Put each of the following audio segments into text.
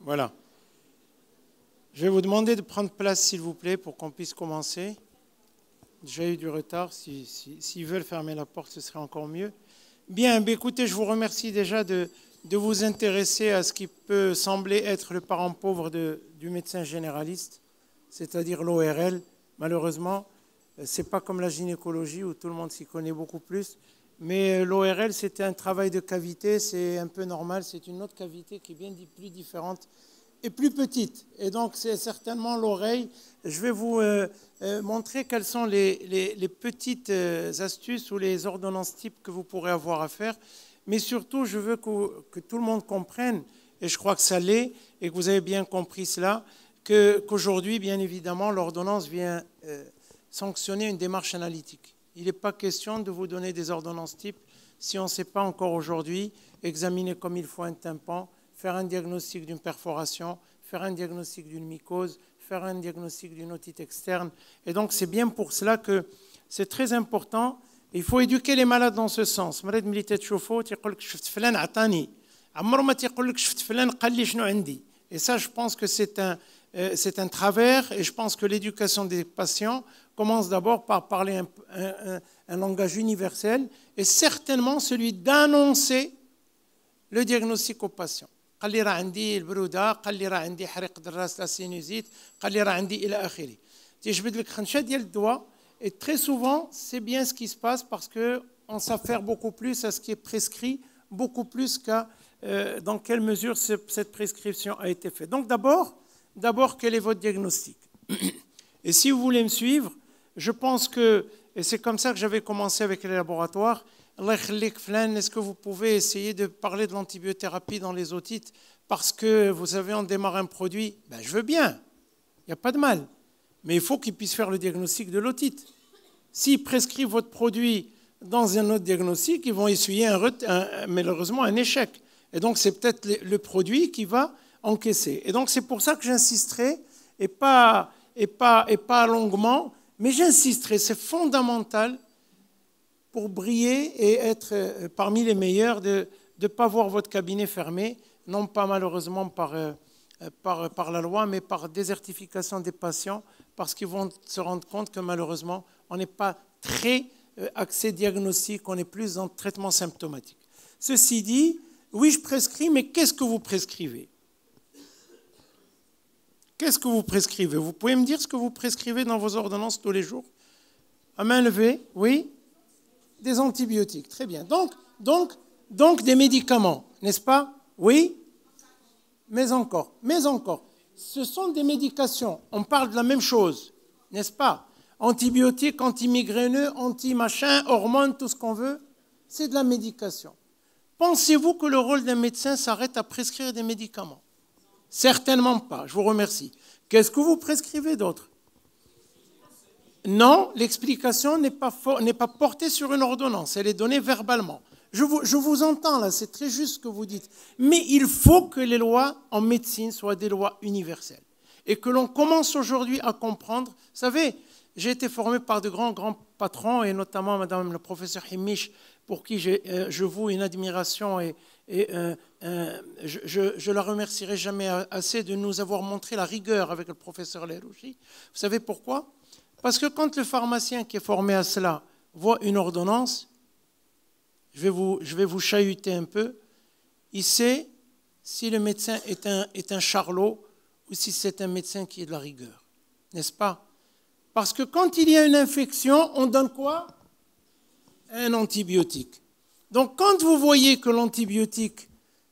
Voilà. Je vais vous demander de prendre place, s'il vous plaît, pour qu'on puisse commencer. J'ai eu du retard. S'ils veulent fermer la porte, ce serait encore mieux. Bien, écoutez, je vous remercie déjà de vous intéresser à ce qui peut sembler être le parent pauvre du médecin généraliste, c'est-à-dire l'ORL. Malheureusement, ce n'est pas comme la gynécologie où tout le monde s'y connaît beaucoup plus. Mais l'ORL, c'était un travail de cavité, c'est un peu normal. C'est une autre cavité qui est bien plus différente et plus petite. Et donc, c'est certainement l'oreille. Je vais vous montrer quelles sont les petites astuces ou les ordonnances types que vous pourrez avoir à faire. Mais surtout, je veux que tout le monde comprenne, et je crois que ça l'est, et que vous avez bien compris cela, qu'aujourd'hui, bien évidemment, l'ordonnance vient sanctionner une démarche analytique. Il n'est pas question de vous donner des ordonnances types si on ne sait pas encore aujourd'hui examiner comme il faut un tympan, faire un diagnostic d'une perforation, faire un diagnostic d'une mycose, faire un diagnostic d'une otite externe. Et donc, c'est bien pour cela que c'est très important. Il faut éduquer les malades dans ce sens. مريض ملي تشوفو تيقول لك شفت فلان عطاني عمره ما تيقول لك شفت فلان قال لي شنو عندي. Et ça, je pense que c'est un travers, et je pense que l'éducation des patients commence d'abord par parler un langage universel, et certainement celui d'annoncer le diagnostic au patient. قال لي راه عندي البروده، قال لي راه عندي حريق دراس لا سينوزيت، قال لي راه عندي الى اخره. تيجبد لك خنشه ديال الدواء. Et très souvent, c'est bien ce qui se passe parce qu'on s'affaire beaucoup plus à ce qui est prescrit, beaucoup plus qu'à dans quelle mesure cette prescription a été faite. Donc d'abord, quel est votre diagnostic? Et si vous voulez me suivre, je pense que, et c'est comme ça que j'avais commencé avec les laboratoires, est-ce que vous pouvez essayer de parler de l'antibiothérapie dans les otites parce que vous savez, on démarre un produit? Ben, je veux bien, il n'y a pas de mal. Mais il faut qu'ils puissent faire le diagnostic de l'otite. S'ils prescrivent votre produit dans un autre diagnostic, ils vont essuyer malheureusement un échec. Et donc, c'est peut-être le produit qui va encaisser. Et donc, c'est pour ça que j'insisterai, et pas longuement, mais j'insisterai, c'est fondamental pour briller et être parmi les meilleurs de ne pas voir votre cabinet fermé, non pas malheureusement par la loi, mais par désertification des patients, parce qu'ils vont se rendre compte que malheureusement, on n'est pas très axé diagnostic, on est plus dans le traitement symptomatique. Ceci dit, oui, je prescris, mais qu'est-ce que vous prescrivez? Qu'est-ce que vous prescrivez? Vous pouvez me dire ce que vous prescrivez dans vos ordonnances tous les jours? À main levée, oui? Des antibiotiques, très bien. Donc des médicaments, n'est-ce pas? Oui? Mais encore. Ce sont des médications. On parle de la même chose, n'est-ce pas? Antibiotiques, anti-migraineux, anti-machin, hormones, tout ce qu'on veut. C'est de la médication. Pensez-vous que le rôle d'un médecin s'arrête à prescrire des médicaments? Certainement pas. Je vous remercie. Qu'est-ce que vous prescrivez d'autre? Non, l'explication n'est pas portée sur une ordonnance. Elle est donnée verbalement. Je vous entends là, c'est très juste ce que vous dites. Mais il faut que les lois en médecine soient des lois universelles. Et que l'on commence aujourd'hui à comprendre. Vous savez, j'ai été formé par de grands patrons, et notamment madame le professeur Himish, pour qui je voue une admiration, et je la remercierai jamais assez de nous avoir montré la rigueur avec le professeur Lerouchi. Vous savez pourquoi? Parce que quand le pharmacien qui est formé à cela voit une ordonnance, je vais vous chahuter un peu, il sait si le médecin est un charlot ou si c'est un médecin qui est de la rigueur. N'est-ce pas? Parce que quand il y a une infection, on donne quoi? Un antibiotique. Donc quand vous voyez que l'antibiotique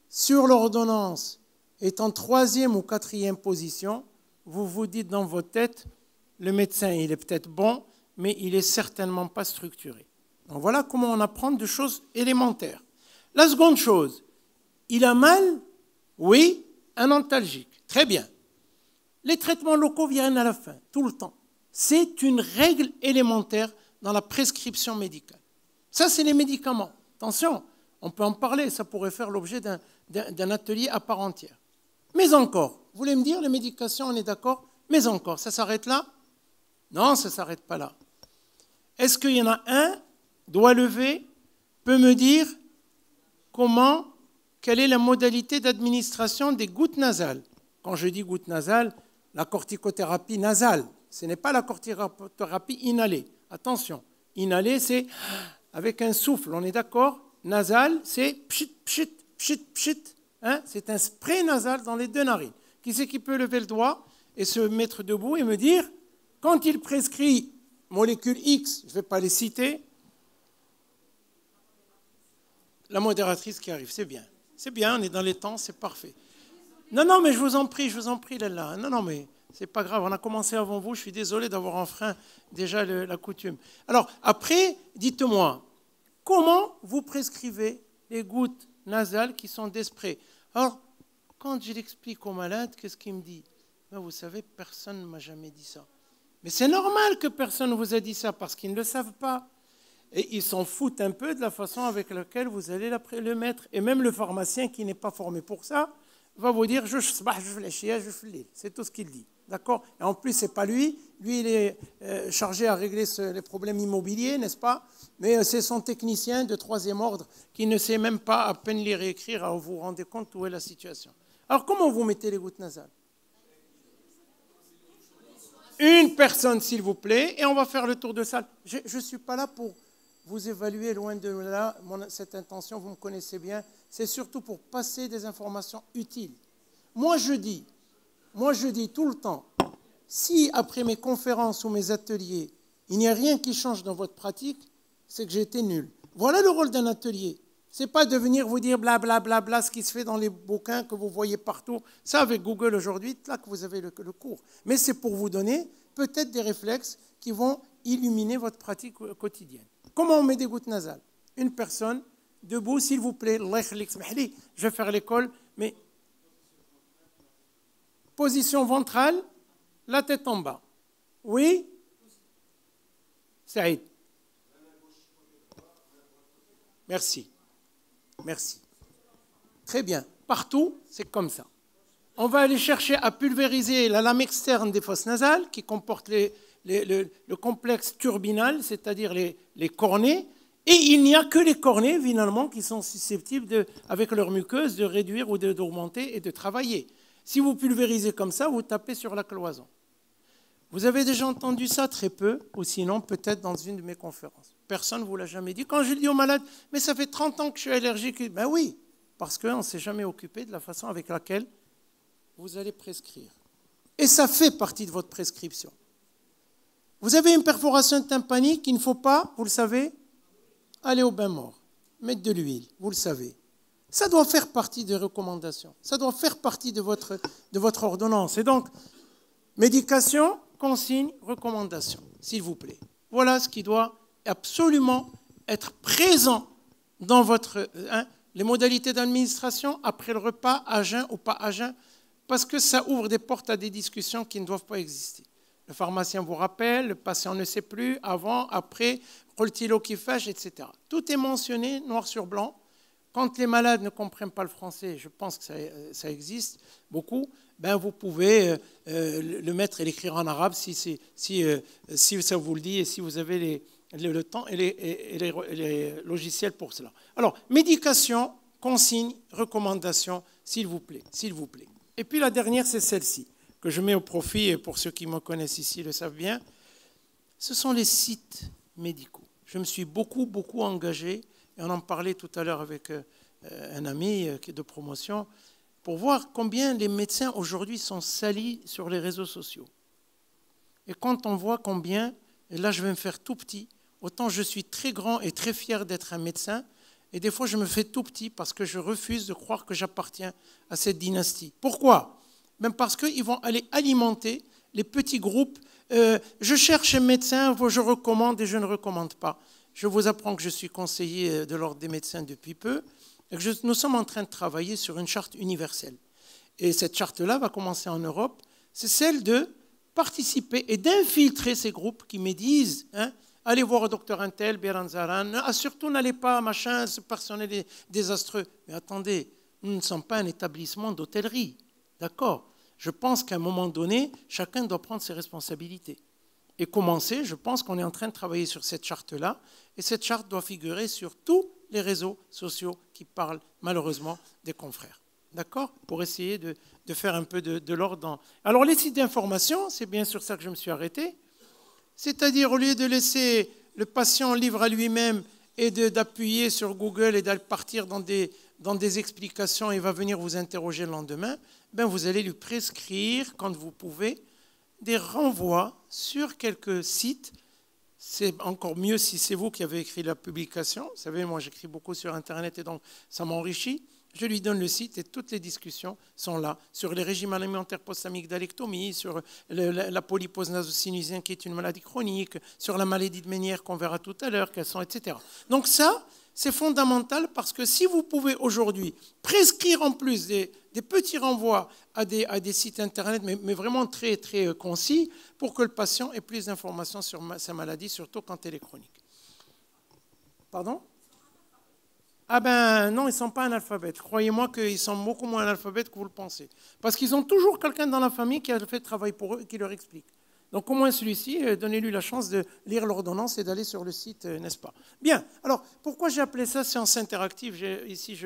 sur l'ordonnance est en 3e ou 4e position, vous vous dites dans votre tête, le médecin il est peut-être bon, mais il n'est certainement pas structuré. Donc voilà comment on apprend des choses élémentaires. La seconde chose, il a mal? Oui, un antalgique. Très bien. Les traitements locaux viennent à la fin, tout le temps. C'est une règle élémentaire dans la prescription médicale. Ça, c'est les médicaments. Attention, on peut en parler, ça pourrait faire l'objet d'un atelier à part entière. Mais encore, vous voulez me dire, les médications, on est d'accord? Mais encore, ça s'arrête là? Non, ça ne s'arrête pas là. Est-ce qu'il y en a un, doigt levé, peut me dire quelle est la modalité d'administration des gouttes nasales? quand je dis goutte nasale, la corticothérapie nasale. Ce n'est pas la corticothérapie inhalée. Attention, inhalée, c'est avec un souffle, on est d'accord? Nasal, c'est pchit, pchit, pchit, pchit. Hein? C'est un spray nasal dans les deux narines. Qui c'est qui peut lever le doigt et se mettre debout et me dire, quand il prescrit molécule X, je ne vais pas les citer, la modératrice qui arrive, c'est bien. C'est bien, on est dans les temps, c'est parfait. Non, mais je vous en prie, Lalla. Non, mais c'est pas grave, on a commencé avant vous, je suis désolé d'avoir enfreint déjà la coutume. Alors, après, dites-moi, comment vous prescrivez les gouttes nasales qui sont des sprays? Alors, quand je l'explique aux malades, qu'est-ce qu'il me dit? Ben, vous savez, personne ne m'a jamais dit ça. Mais c'est normal que personne ne vous a dit ça, parce qu'ils ne le savent pas. Et ils s'en foutent un peu de la façon avec laquelle vous allez le mettre. Et même le pharmacien qui n'est pas formé pour ça va vous dire « je c'est tout ce qu'il dit. D'accord? Et en plus, ce n'est pas lui. Lui, il est chargé à régler les problèmes immobiliers, n'est-ce pas? Mais c'est son technicien de troisième ordre qui ne sait même pas à peine lire et écrire. Alors vous vous rendez compte où est la situation. Alors comment vous mettez les gouttes nasales? Une personne, s'il vous plaît, et on va faire le tour de salle. Je ne suis pas là pour vous évaluer, loin de là, cette intention, vous me connaissez bien. C'est surtout pour passer des informations utiles. Moi, je dis tout le temps, si après mes conférences ou mes ateliers, il n'y a rien qui change dans votre pratique, c'est que j'ai été nul. Voilà le rôle d'un atelier. Ce n'est pas de venir vous dire blablabla, ce qui se fait dans les bouquins que vous voyez partout. Ça, avec Google aujourd'hui, là que vous avez le cours. Mais c'est pour vous donner peut-être des réflexes qui vont illuminer votre pratique quotidienne. Comment on met des gouttes nasales? Une personne, debout, s'il vous plaît. Je vais faire l'école, mais position ventrale, la tête en bas. Oui? Saïd. Merci. Merci. Très bien. Partout, c'est comme ça. On va aller chercher à pulvériser la lame externe des fosses nasales qui comporte le complexe turbinal, c'est-à-dire les cornées. Et il n'y a que les cornées, finalement, qui sont susceptibles, avec leur muqueuse, de réduire ou d'augmenter et de travailler. Si vous pulvérisez comme ça, vous tapez sur la cloison. Vous avez déjà entendu ça? Très peu, ou sinon peut-être dans une de mes conférences. Personne ne vous l'a jamais dit. Quand je dis aux malades, mais ça fait 30 ans que je suis allergique, ben oui, parce qu'on ne s'est jamais occupé de la façon avec laquelle vous allez prescrire. Et ça fait partie de votre prescription. Vous avez une perforation tympanique, il ne faut pas, vous le savez, aller au bain mort, mettre de l'huile, vous le savez. Ça doit faire partie des recommandations, ça doit faire partie de votre ordonnance. Et donc, médication, consigne, recommandation, s'il vous plaît. Voilà ce qui doit absolument être présent dans votre... les modalités d'administration, après le repas, à jeun ou pas à jeun, parce que ça ouvre des portes à des discussions qui ne doivent pas exister. Le pharmacien vous rappelle, le patient ne sait plus, avant, après, Roltilo qui fâche, etc. Tout est mentionné noir sur blanc. Quand les malades ne comprennent pas le français, je pense que ça existe beaucoup, ben vous pouvez le mettre et l'écrire en arabe si ça vous le dit et si vous avez le temps et les logiciels pour cela. Alors, médication, consigne, recommandation, s'il vous plaît, s'il vous plaît. Et puis la dernière, c'est celle-ci, que je mets au profit, et pour ceux qui me connaissent ici le savent bien, ce sont les sites médicaux. Je me suis beaucoup engagé, et on en parlait tout à l'heure avec un ami de promotion, pour voir combien les médecins aujourd'hui sont salis sur les réseaux sociaux. Et quand on voit combien, et là je vais me faire tout petit, autant je suis très grand et très fier d'être un médecin, et des fois je me fais tout petit parce que je refuse de croire que j'appartiens à cette dynastie. Pourquoi? Même parce qu'ils vont aller alimenter les petits groupes. Je cherche un médecin, je recommande et je ne recommande pas. Je vous apprends que je suis conseiller de l'ordre des médecins depuis peu. Et que nous sommes en train de travailler sur une charte universelle. Et cette charte-là va commencer en Europe. C'est celle de participer et d'infiltrer ces groupes qui me disent allez voir le docteur Intel, Beranzaran, surtout n'allez pas, machin, ce personnel est désastreux. Mais attendez, nous ne sommes pas un établissement d'hôtellerie. D'accord? Je pense qu'à un moment donné, chacun doit prendre ses responsabilités. Et commencer, je pense qu'on est en train de travailler sur cette charte-là. Et cette charte doit figurer sur tous les réseaux sociaux qui parlent malheureusement des confrères. d'accord, pour essayer de faire un peu de l'ordre dans... Alors, les sites d'information, c'est bien sur ça que je me suis arrêté. C'est-à-dire, au lieu de laisser le patient libre à lui-même et d'appuyer sur Google et d'aller partir dans des explications, il va venir vous interroger le lendemain, ben vous allez lui prescrire, quand vous pouvez, des renvois sur quelques sites. C'est encore mieux si c'est vous qui avez écrit la publication. Vous savez, moi j'écris beaucoup sur Internet et donc ça m'enrichit. Je lui donne le site et toutes les discussions sont là sur les régimes alimentaires post-amygdalectomie, sur la polypose naso-sinusienne qui est une maladie chronique, sur la maladie de Ménière qu'on verra tout à l'heure, quelles sont, etc. Donc ça, c'est fondamental parce que si vous pouvez aujourd'hui prescrire en plus des petits renvois à des sites Internet, mais vraiment très, très concis, pour que le patient ait plus d'informations sur sa maladie, surtout quand elle est chronique. Pardon ? Ah ben non, ils ne sont pas analphabètes. Croyez-moi qu'ils sont beaucoup moins analphabètes que vous le pensez. Parce qu'ils ont toujours quelqu'un dans la famille qui a fait le travail pour eux et qui leur explique. Donc au moins celui-ci, donnez-lui la chance de lire l'ordonnance et d'aller sur le site, n'est-ce pas? Bien, alors pourquoi j'ai appelé ça séance interactive? Ici,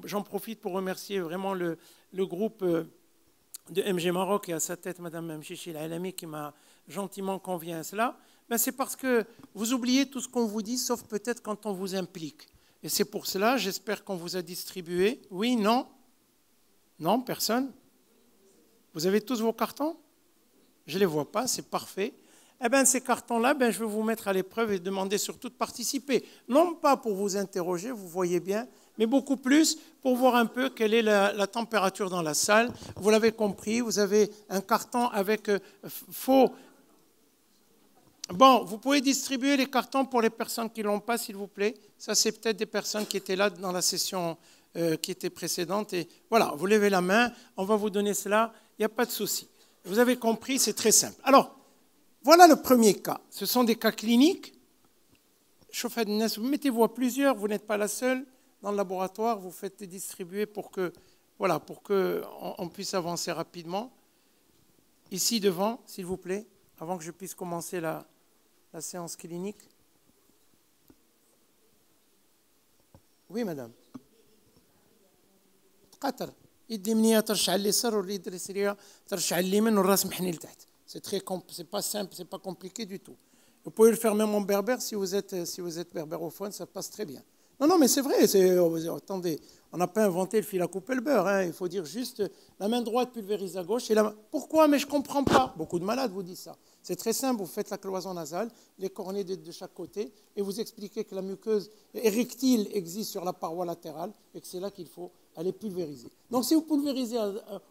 j'en profite pour remercier vraiment le groupe de MG Maroc et à sa tête Mme Mchichi Alami qui m'a gentiment convié à cela. Ben, c'est parce que vous oubliez tout ce qu'on vous dit, sauf peut-être quand on vous implique. Et c'est pour cela, j'espère qu'on vous a distribué. Oui, non? Non, personne? Vous avez tous vos cartons? Je ne les vois pas, c'est parfait. Eh bien, ces cartons-là, je vais vous mettre à l'épreuve et demander surtout de participer. Non pas pour vous interroger, vous voyez bien, mais beaucoup plus pour voir un peu quelle est la température dans la salle. Vous l'avez compris, vous avez un carton avec faux... Bon, vous pouvez distribuer les cartons pour les personnes qui ne l'ont pas, s'il vous plaît. Ça, c'est peut-être des personnes qui étaient là dans la session qui était précédente. Et voilà, vous levez la main, on va vous donner cela, il n'y a pas de souci. Vous avez compris, c'est très simple. Alors, voilà le premier cas. Ce sont des cas cliniques. Vous mettez-vous à plusieurs, vous n'êtes pas la seule. Dans le laboratoire, vous faites distribuer pour que on puisse avancer rapidement. Ici devant, s'il vous plaît, avant que je puisse commencer la séance clinique. Oui, madame. قطر يد اليمنيه ترشع اليسار واليد اليسريه ترشع اليمين والراس محني لتحت. C'est pas simple, c'est pas compliqué du tout. Vous pouvez le faire même en berbère si vous êtes berbérophone, ça passe très bien. Non, mais c'est vrai. Attendez, on n'a pas inventé le fil à couper le beurre. Hein. Il faut dire juste la main droite pulvérise à gauche. Pourquoi? Mais je ne comprends pas. Beaucoup de malades vous disent ça. C'est très simple. Vous faites la cloison nasale, les cornets de chaque côté, et vous expliquez que la muqueuse érectile existe sur la paroi latérale et que c'est là qu'il faut aller pulvériser. Donc si vous pulvérisez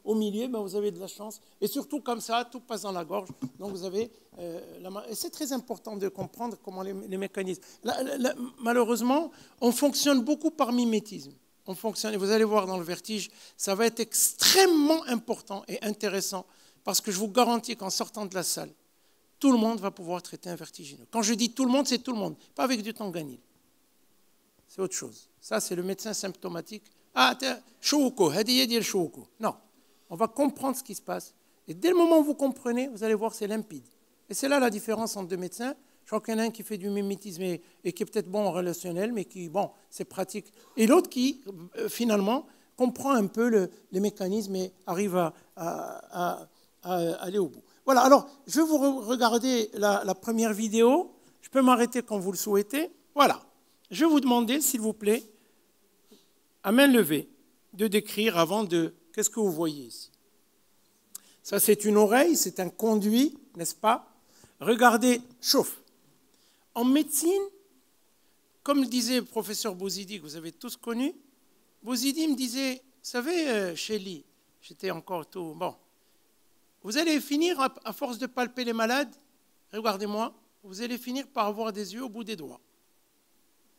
au milieu, vous avez de la chance. Et surtout comme ça, tout passe dans la gorge. Donc vous avez et c'est très important de comprendre comment les mécanismes. Malheureusement, on fonctionne beaucoup par mimétisme. On fonctionne, et vous allez voir dans le vertige, ça va être extrêmement important et intéressant parce que je vous garantis qu'en sortant de la salle, tout le monde va pouvoir traiter un vertigineux. Quand je dis tout le monde, c'est tout le monde, pas avec du tanganil. C'est autre chose. Ça, c'est le médecin symptomatique. Ah, chouko, chouko. Non, on va comprendre ce qui se passe. Et dès le moment où vous comprenez, vous allez voir, c'est limpide. Et c'est là la différence entre deux médecins. Je crois qu'il y en a un qui fait du mimétisme et qui est peut-être bon en relationnel, mais qui, c'est pratique. Et l'autre qui, finalement, comprend un peu les mécanismes et arrive à aller au bout. Voilà, alors, je vais vous regarder la première vidéo. Je peux m'arrêter quand vous le souhaitez. Voilà. Je vais vous demander, s'il vous plaît, à main levée, de décrire avant de... Qu'est-ce que vous voyez ici? Ça, c'est une oreille, c'est un conduit, n'est-ce pas? Regardez, chauffe. En médecine, comme le disait le professeur Bouzidi, que vous avez tous connu, Bouzidi me disait, vous savez, Chélie, j'étais encore tout... Bon, vous allez finir, à force de palper les malades, regardez-moi, vous allez finir par avoir des yeux au bout des doigts.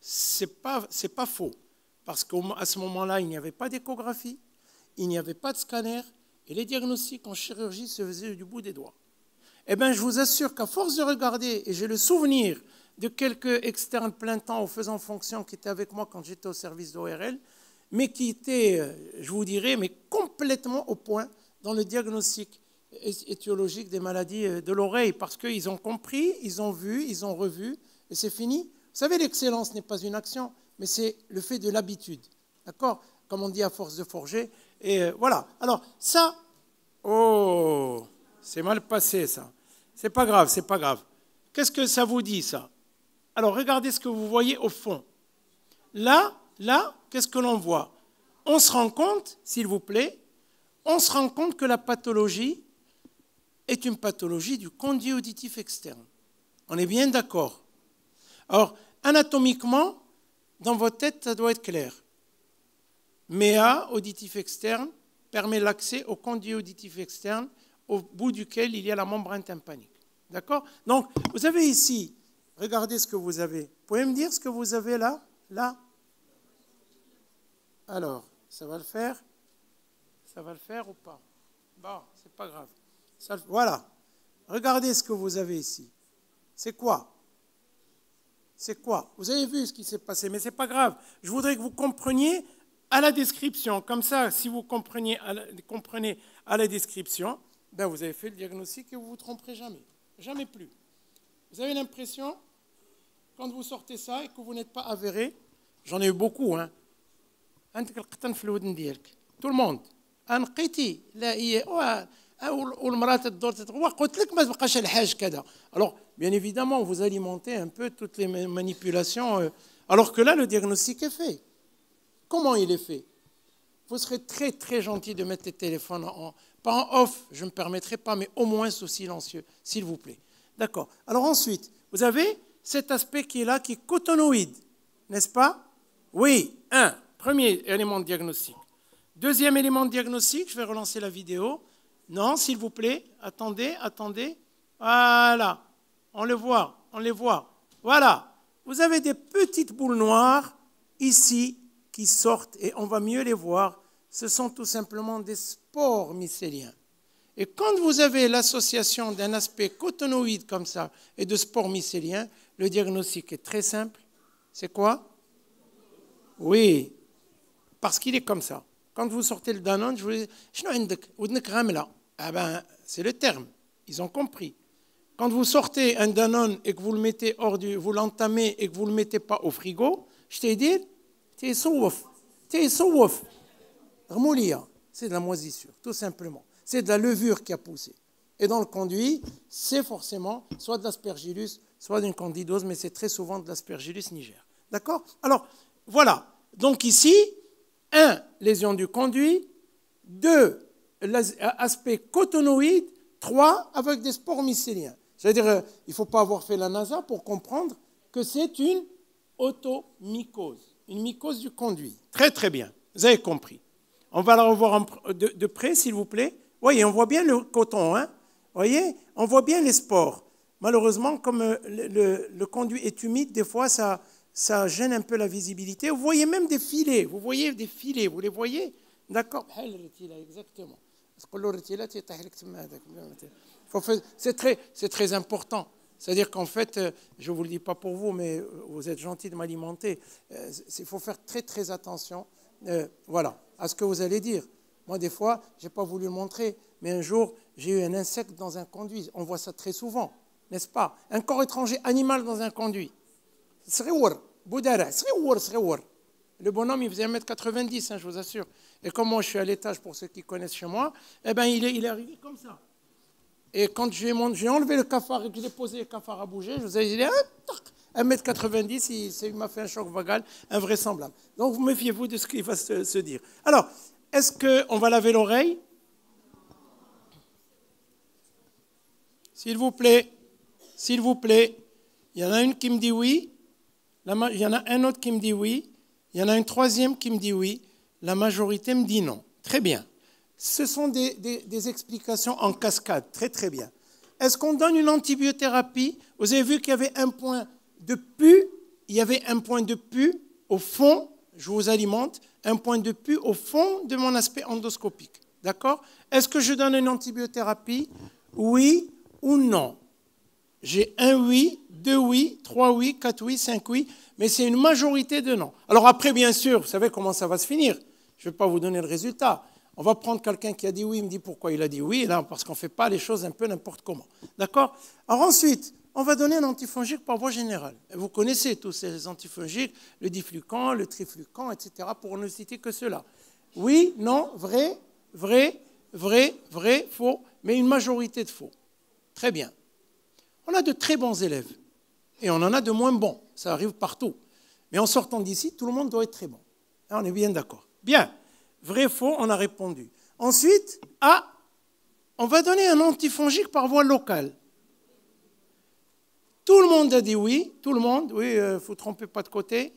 C'est pas faux, parce qu'à ce moment-là, il n'y avait pas d'échographie, il n'y avait pas de scanner, et les diagnostics en chirurgie se faisaient du bout des doigts. Eh bien, je vous assure qu'à force de regarder, et j'ai le souvenir de quelques externes plein temps ou faisant fonction qui étaient avec moi quand j'étais au service d'ORL, mais qui étaient, je vous dirais, mais complètement au point dans le diagnostic étiologique des maladies de l'oreille, parce qu'ils ont compris, ils ont vu, ils ont revu, et c'est fini. Vous savez, l'excellence n'est pas une action, mais c'est le fait de l'habitude. D'accord? Comme on dit à force de forger. Et voilà. Alors, ça, oh, c'est mal passé, ça. C'est pas grave, c'est pas grave. Qu'est-ce que ça vous dit, ça? Alors, regardez ce que vous voyez au fond. Là, qu'est-ce que l'on voit? On se rend compte, s'il vous plaît, on se rend compte que la pathologie est une pathologie du conduit auditif externe. On est bien d'accord. Alors, anatomiquement, dans votre tête, ça doit être clair. MEA, auditif externe, permet l'accès au conduit auditif externe, au bout duquel il y a la membrane tympanique. D'accord? Donc, vous avez ici, regardez ce que vous avez. Vous pouvez me dire ce que vous avez là? Là? Alors, ça va le faire? Ça va le faire ou pas? Bon, c'est pas grave. Ça, voilà. Regardez ce que vous avez ici. C'est quoi? C'est quoi? Vous avez vu ce qui s'est passé, mais ce n'est pas grave. Je voudrais que vous compreniez à la description. Comme ça, si vous comprenez à la description, ben vous avez fait le diagnostic et vous ne vous tromperez jamais. Jamais plus. Vous avez l'impression, quand vous sortez ça et que vous n'êtes pas avéré, j'en ai eu beaucoup, hein. Tout le monde. Alors, bien évidemment, vous alimentez un peu toutes les manipulations, alors que là, le diagnostic est fait. Comment il est fait? Vous serez très, très gentil de mettre les téléphones pas en off, je ne me permettrai pas, mais au moins sous silencieux, s'il vous plaît. D'accord. Alors ensuite, vous avez cet aspect qui est là, qui est cotonoïde, n'est-ce pas? Oui, premier élément de diagnostic. Deuxième élément de diagnostic, je vais relancer la vidéo. Non, s'il vous plaît, attendez. Voilà, on les voit. Voilà, vous avez des petites boules noires ici qui sortent et on va mieux les voir. Ce sont tout simplement des spores mycéliens. Et quand vous avez l'association d'un aspect cotonoïde comme ça et de spores mycéliens, le diagnostic est très simple. C'est quoi? Oui, parce qu'il est comme ça. Quand vous sortez le Danone, je vous dis, c'est le terme, ils ont compris. Quand vous sortez un Danone et que vous le mettez vous l'entamez et que vous ne le mettez pas au frigo, je t'ai dit, t'es souf. C'est de la moisissure, tout simplement. C'est de la levure qui a poussé. Et dans le conduit, c'est forcément soit de l'aspergillus, soit d'une candidose, mais c'est très souvent de l'aspergillus niger. D'accord? Alors, voilà. Donc ici, 1, lésion du conduit, 2, aspect cotonoïde, 3, avec des spores mycéliens. C'est-à-dire, il ne faut pas avoir fait la NASA pour comprendre que c'est une automycose, une mycose du conduit. Très, très bien. Vous avez compris. On va la revoir de près, s'il vous plaît. Voyez, on voit bien le coton, hein? Voyez, on voit bien les spores. Malheureusement, comme le conduit est humide, des fois, ça gêne un peu la visibilité. Vous voyez même des filets. Vous voyez des filets, vous les voyez? D'accord? Exactement. C'est très important. C'est-à-dire qu'en fait, je ne vous le dis pas pour vous, mais vous êtes gentil de m'alimenter. Il faut faire très, très attention voilà, à ce que vous allez dire. Moi, des fois, je n'ai pas voulu le montrer, mais un jour, j'ai eu un insecte dans un conduit. On voit ça très souvent, n'est-ce pas? Un corps étranger animal dans un conduit. Le bonhomme, il faisait 1m90, hein, je vous assure. Et comme moi, je suis à l'étage, pour ceux qui connaissent chez moi, eh ben, il est arrivé comme ça. Et quand j'ai enlevé le cafard et que j'ai posé le cafard à bouger, je vous ai dit, 1m90, il m'a fait un choc vagal invraisemblable. Donc, vous méfiez-vous de ce qui va se dire. Alors, est-ce qu'on va laver l'oreille? S'il vous plaît, il y en a une qui me dit oui, il y en a un autre qui me dit oui, il y en a une troisième qui me dit oui, la majorité me dit non. Très bien. Ce sont des explications en cascade, très très bien. Est-ce qu'on donne une antibiothérapie? Vous avez vu qu'il y avait un point de pu, au fond, je vous alimente, un point de pu au fond de mon aspect endoscopique. D'accord? Est-ce que je donne une antibiothérapie? Oui ou non? J'ai 1 oui, 2 oui, 3 oui, 4 oui, 5 oui, mais c'est une majorité de non. Alors après, bien sûr, vous savez comment ça va se finir. Je ne vais pas vous donner le résultat. On va prendre quelqu'un qui a dit oui, il me dit pourquoi il a dit oui, là, parce qu'on ne fait pas les choses un peu n'importe comment. D'accord? Alors ensuite, on va donner un antifongique par voie générale. Et vous connaissez tous ces antifongiques, le diflucan, le triflucan, etc., pour ne citer que ceux-là. Oui, non, vrai, vrai, vrai, vrai, faux, mais une majorité de faux. Très bien. On a de très bons élèves et on en a de moins bons. Ça arrive partout. Mais en sortant d'ici, tout le monde doit être très bon. Là, on est bien d'accord. Bien. Vrai, faux, on a répondu. Ensuite, A, on va donner un antifongique par voie locale. Tout le monde a dit oui. Tout le monde, oui, il ne faut tromper pas de côté.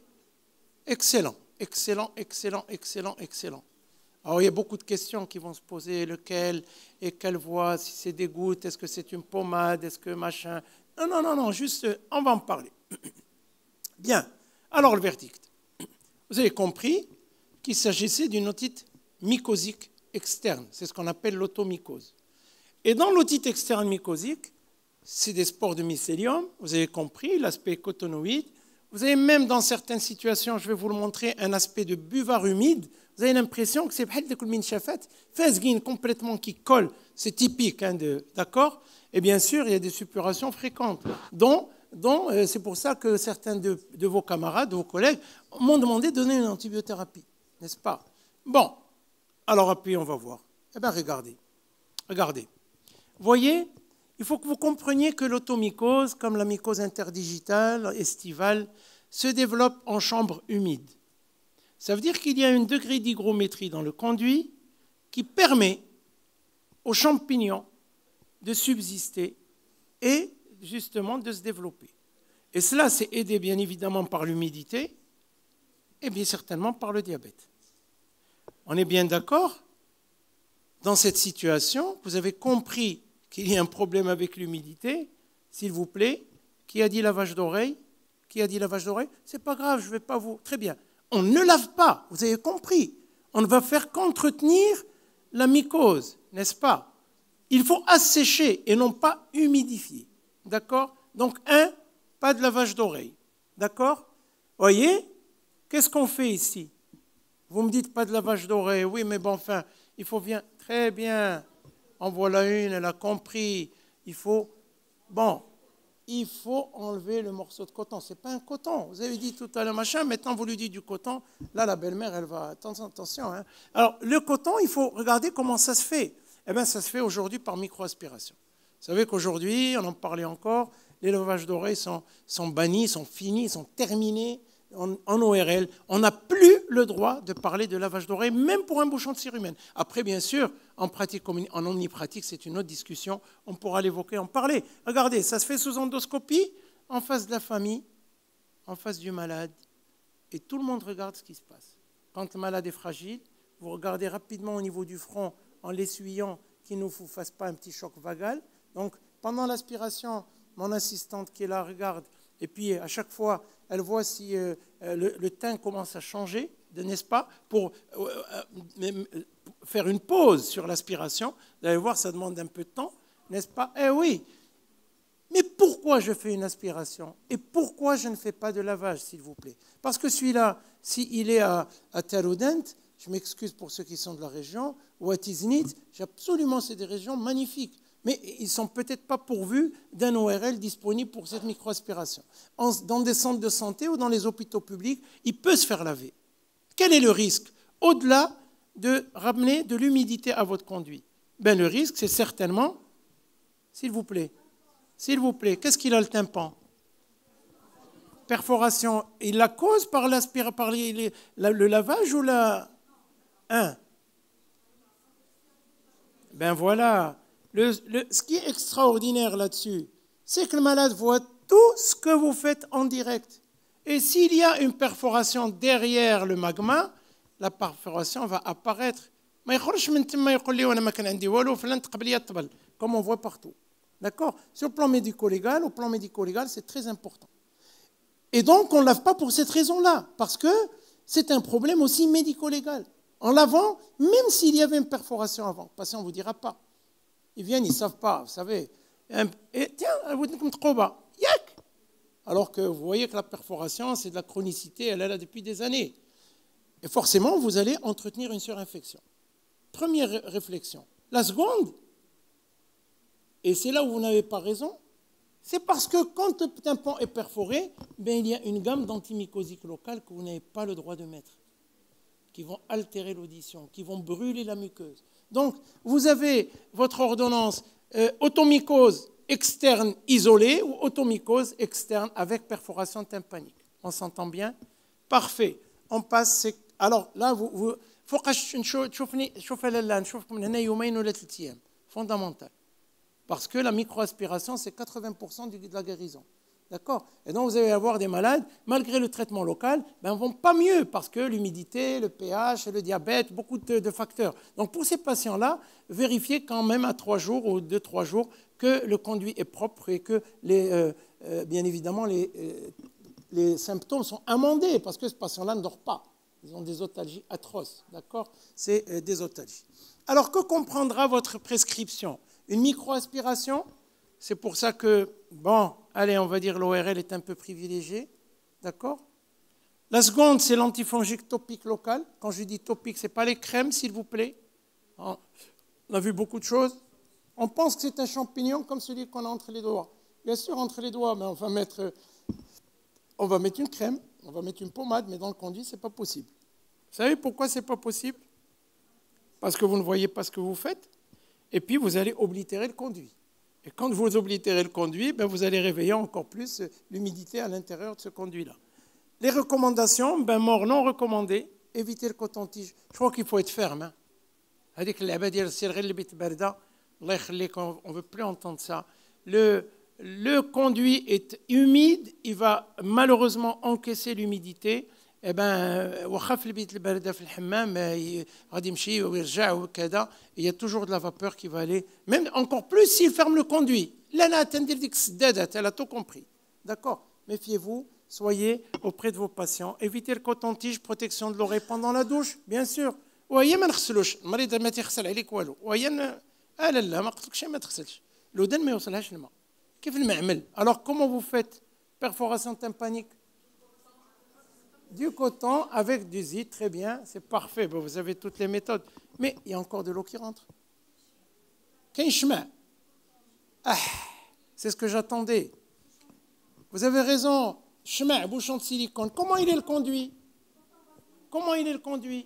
Excellent, excellent, excellent, excellent, excellent. Alors, il y a beaucoup de questions qui vont se poser. Lequel et quelle voie, si c'est des gouttes, est-ce que c'est une pommade, est-ce que machin. Non, non, non, non, juste, on va en parler. Bien. Alors, le verdict. Vous avez compris qu'il s'agissait d'une otite mycosique externe. C'est ce qu'on appelle l'automycose. Et dans l'otite externe mycosique, c'est des spores de mycélium. Vous avez compris l'aspect cotonoïde. Vous avez même dans certaines situations, je vais vous le montrer, un aspect de buvard humide. Vous avez l'impression que c'est complètement qui colle. C'est typique, hein, d'accord. Et bien sûr, il y a des suppurations fréquentes. Donc, c'est pour ça que certains de vos camarades, de vos collègues, m'ont demandé de donner une antibiothérapie, n'est-ce pas? Bon, alors puis on va voir. Eh bien, regardez. Regardez. Voyez, il faut que vous compreniez que l'automycose, comme la mycose interdigitale, estivale, se développe en chambre humide. Ça veut dire qu'il y a un degré d'hygrométrie dans le conduit qui permet aux champignons de subsister et justement de se développer. Et cela, c'est aidé bien évidemment par l'humidité et bien certainement par le diabète. On est bien d'accord? Dans cette situation, vous avez compris qu'il y a un problème avec l'humidité. S'il vous plaît, qui a dit lavage d'oreille? Qui a dit lavage d'oreille? C'est pas grave, je ne vais pas vous... Très bien. On ne lave pas, vous avez compris. On ne va faire qu'entretenir la mycose, n'est-ce pas? Il faut assécher et non pas humidifier. D'accord? Donc, pas de lavage d'oreille. D'accord? Voyez? Qu'est-ce qu'on fait ici? Vous me dites pas de lavage d'oreille. Oui, mais bon, enfin, il faut bien... Très bien. En voilà une, elle a compris. Il faut enlever le morceau de coton. Ce n'est pas un coton. Vous avez dit tout à l'heure machin, maintenant vous lui dites du coton. Là, la belle-mère, elle va... Attention. Hein. Alors, le coton, il faut regarder comment ça se fait. Eh bien, ça se fait aujourd'hui par micro-aspiration. Vous savez qu'aujourd'hui, on en parlait encore, les lavages d'oreilles sont bannis, sont finis, sont terminés en ORL. On n'a plus le droit de parler de lavage d'oreilles, même pour un bouchon de cire humaine. Après, bien sûr, en omnipratique, c'est une autre discussion. On pourra l'évoquer, en parler. Regardez, ça se fait sous endoscopie, en face de la famille, en face du malade. Et tout le monde regarde ce qui se passe. Quand le malade est fragile, vous regardez rapidement au niveau du front, en l'essuyant, qu'il ne vous fasse pas un petit choc vagal. Donc, pendant l'aspiration, mon assistante qui est là regarde, et puis à chaque fois, elle voit si le teint commence à changer, n'est-ce pas, pour faire une pause sur l'aspiration. Vous allez voir, ça demande un peu de temps, n'est-ce pas? Eh oui. Mais pourquoi je fais une aspiration? Et pourquoi je ne fais pas de lavage, s'il vous plaît? Parce que celui-là, s'il est à Talodent, je m'excuse pour ceux qui sont de la région, ou à Tiznit, absolument, c'est des régions magnifiques. Mais ils ne sont peut-être pas pourvus d'un ORL disponible pour cette microaspiration. Dans des centres de santé ou dans les hôpitaux publics, il peut se faire laver. Quel est le risque? Au-delà de ramener de l'humidité à votre conduit. Ben, le risque, c'est certainement, s'il vous plaît, qu'est-ce qu'il a le tympan? Perforation. Il la cause par le lavage ou la... Ben voilà. Ce qui est extraordinaire là-dessus, c'est que le malade voit tout ce que vous faites en direct. Et s'il y a une perforation derrière le magma, la perforation va apparaître. Comme on voit partout. D'accord? Sur le plan médico-légal, au plan médico-légal, c'est très important. Et donc, on ne lave pas pour cette raison-là, parce que c'est un problème aussi médico-légal. En lavant, même s'il y avait une perforation avant, le patient ne vous dira pas. Ils viennent, ils ne savent pas, vous savez. Et tiens, yak. Alors que vous voyez que la perforation, c'est de la chronicité, elle est là depuis des années. Et forcément, vous allez entretenir une surinfection. Première réflexion. La seconde, et c'est là où vous n'avez pas raison, c'est parce que quand le tympan est perforé, ben, il y a une gamme d'antimycosiques locales que vous n'avez pas le droit de mettre. qui vont altérer l'audition, qui vont brûler la muqueuse. Donc, vous avez votre ordonnance automycose externe isolée ou automycose externe avec perforation tympanique. On s'entend bien? Parfait. On passe. Alors là, vous fondamental. Parce que la microaspiration, c'est 80% de la guérison. D'accord? Et donc, vous allez avoir des malades, malgré le traitement local, ben, ne vont pas mieux parce que l'humidité, le pH, le diabète, beaucoup de facteurs. Donc, pour ces patients-là, vérifiez quand même à 3 jours ou 2-3 jours que le conduit est propre et que, bien évidemment, les symptômes sont amendés parce que ce patient-là ne dort pas. Ils ont des otalgies atroces. D'accord? C'est des otalgies. Alors, que comprendra votre prescription? Une microaspiration? C'est pour ça que, bon, allez, on va dire l'ORL est un peu privilégié, d'accord? La seconde, c'est l'antifongique topique local. Quand je dis topique, ce n'est pas les crèmes, s'il vous plaît. On a vu beaucoup de choses. On pense que c'est un champignon comme celui qu'on a entre les doigts. Bien sûr, entre les doigts, mais on va mettre une crème, on va mettre une pommade, mais dans le conduit, ce n'est pas possible. Vous savez pourquoi ce n'est pas possible? Parce que vous ne voyez pas ce que vous faites, et puis vous allez oblitérer le conduit. Et quand vous oblitérez le conduit, ben vous allez réveiller encore plus l'humidité à l'intérieur de ce conduit-là. Les recommandations, bain mort non recommandé, éviter le coton-tige. Je crois qu'il faut être ferme. Hein. On ne veut plus entendre ça. Le conduit est humide, il va malheureusement encaisser l'humidité. Eh ben, il y a toujours de la vapeur qui va aller, même encore plus s'il ferme le conduit. Là, elle a tout compris. D'accord? Méfiez-vous, soyez auprès de vos patients. Évitez le coton-tige, protection de l'oreille pendant la douche, bien sûr. Alors, comment vous faites? Perforation tympanique? Du coton avec du zit, très bien, c'est parfait, vous avez toutes les méthodes. Mais il y a encore de l'eau qui rentre. C'est ce que j'attendais. Vous avez raison, chemin, bouchon de silicone. Comment il est le conduit? Comment il est le conduit?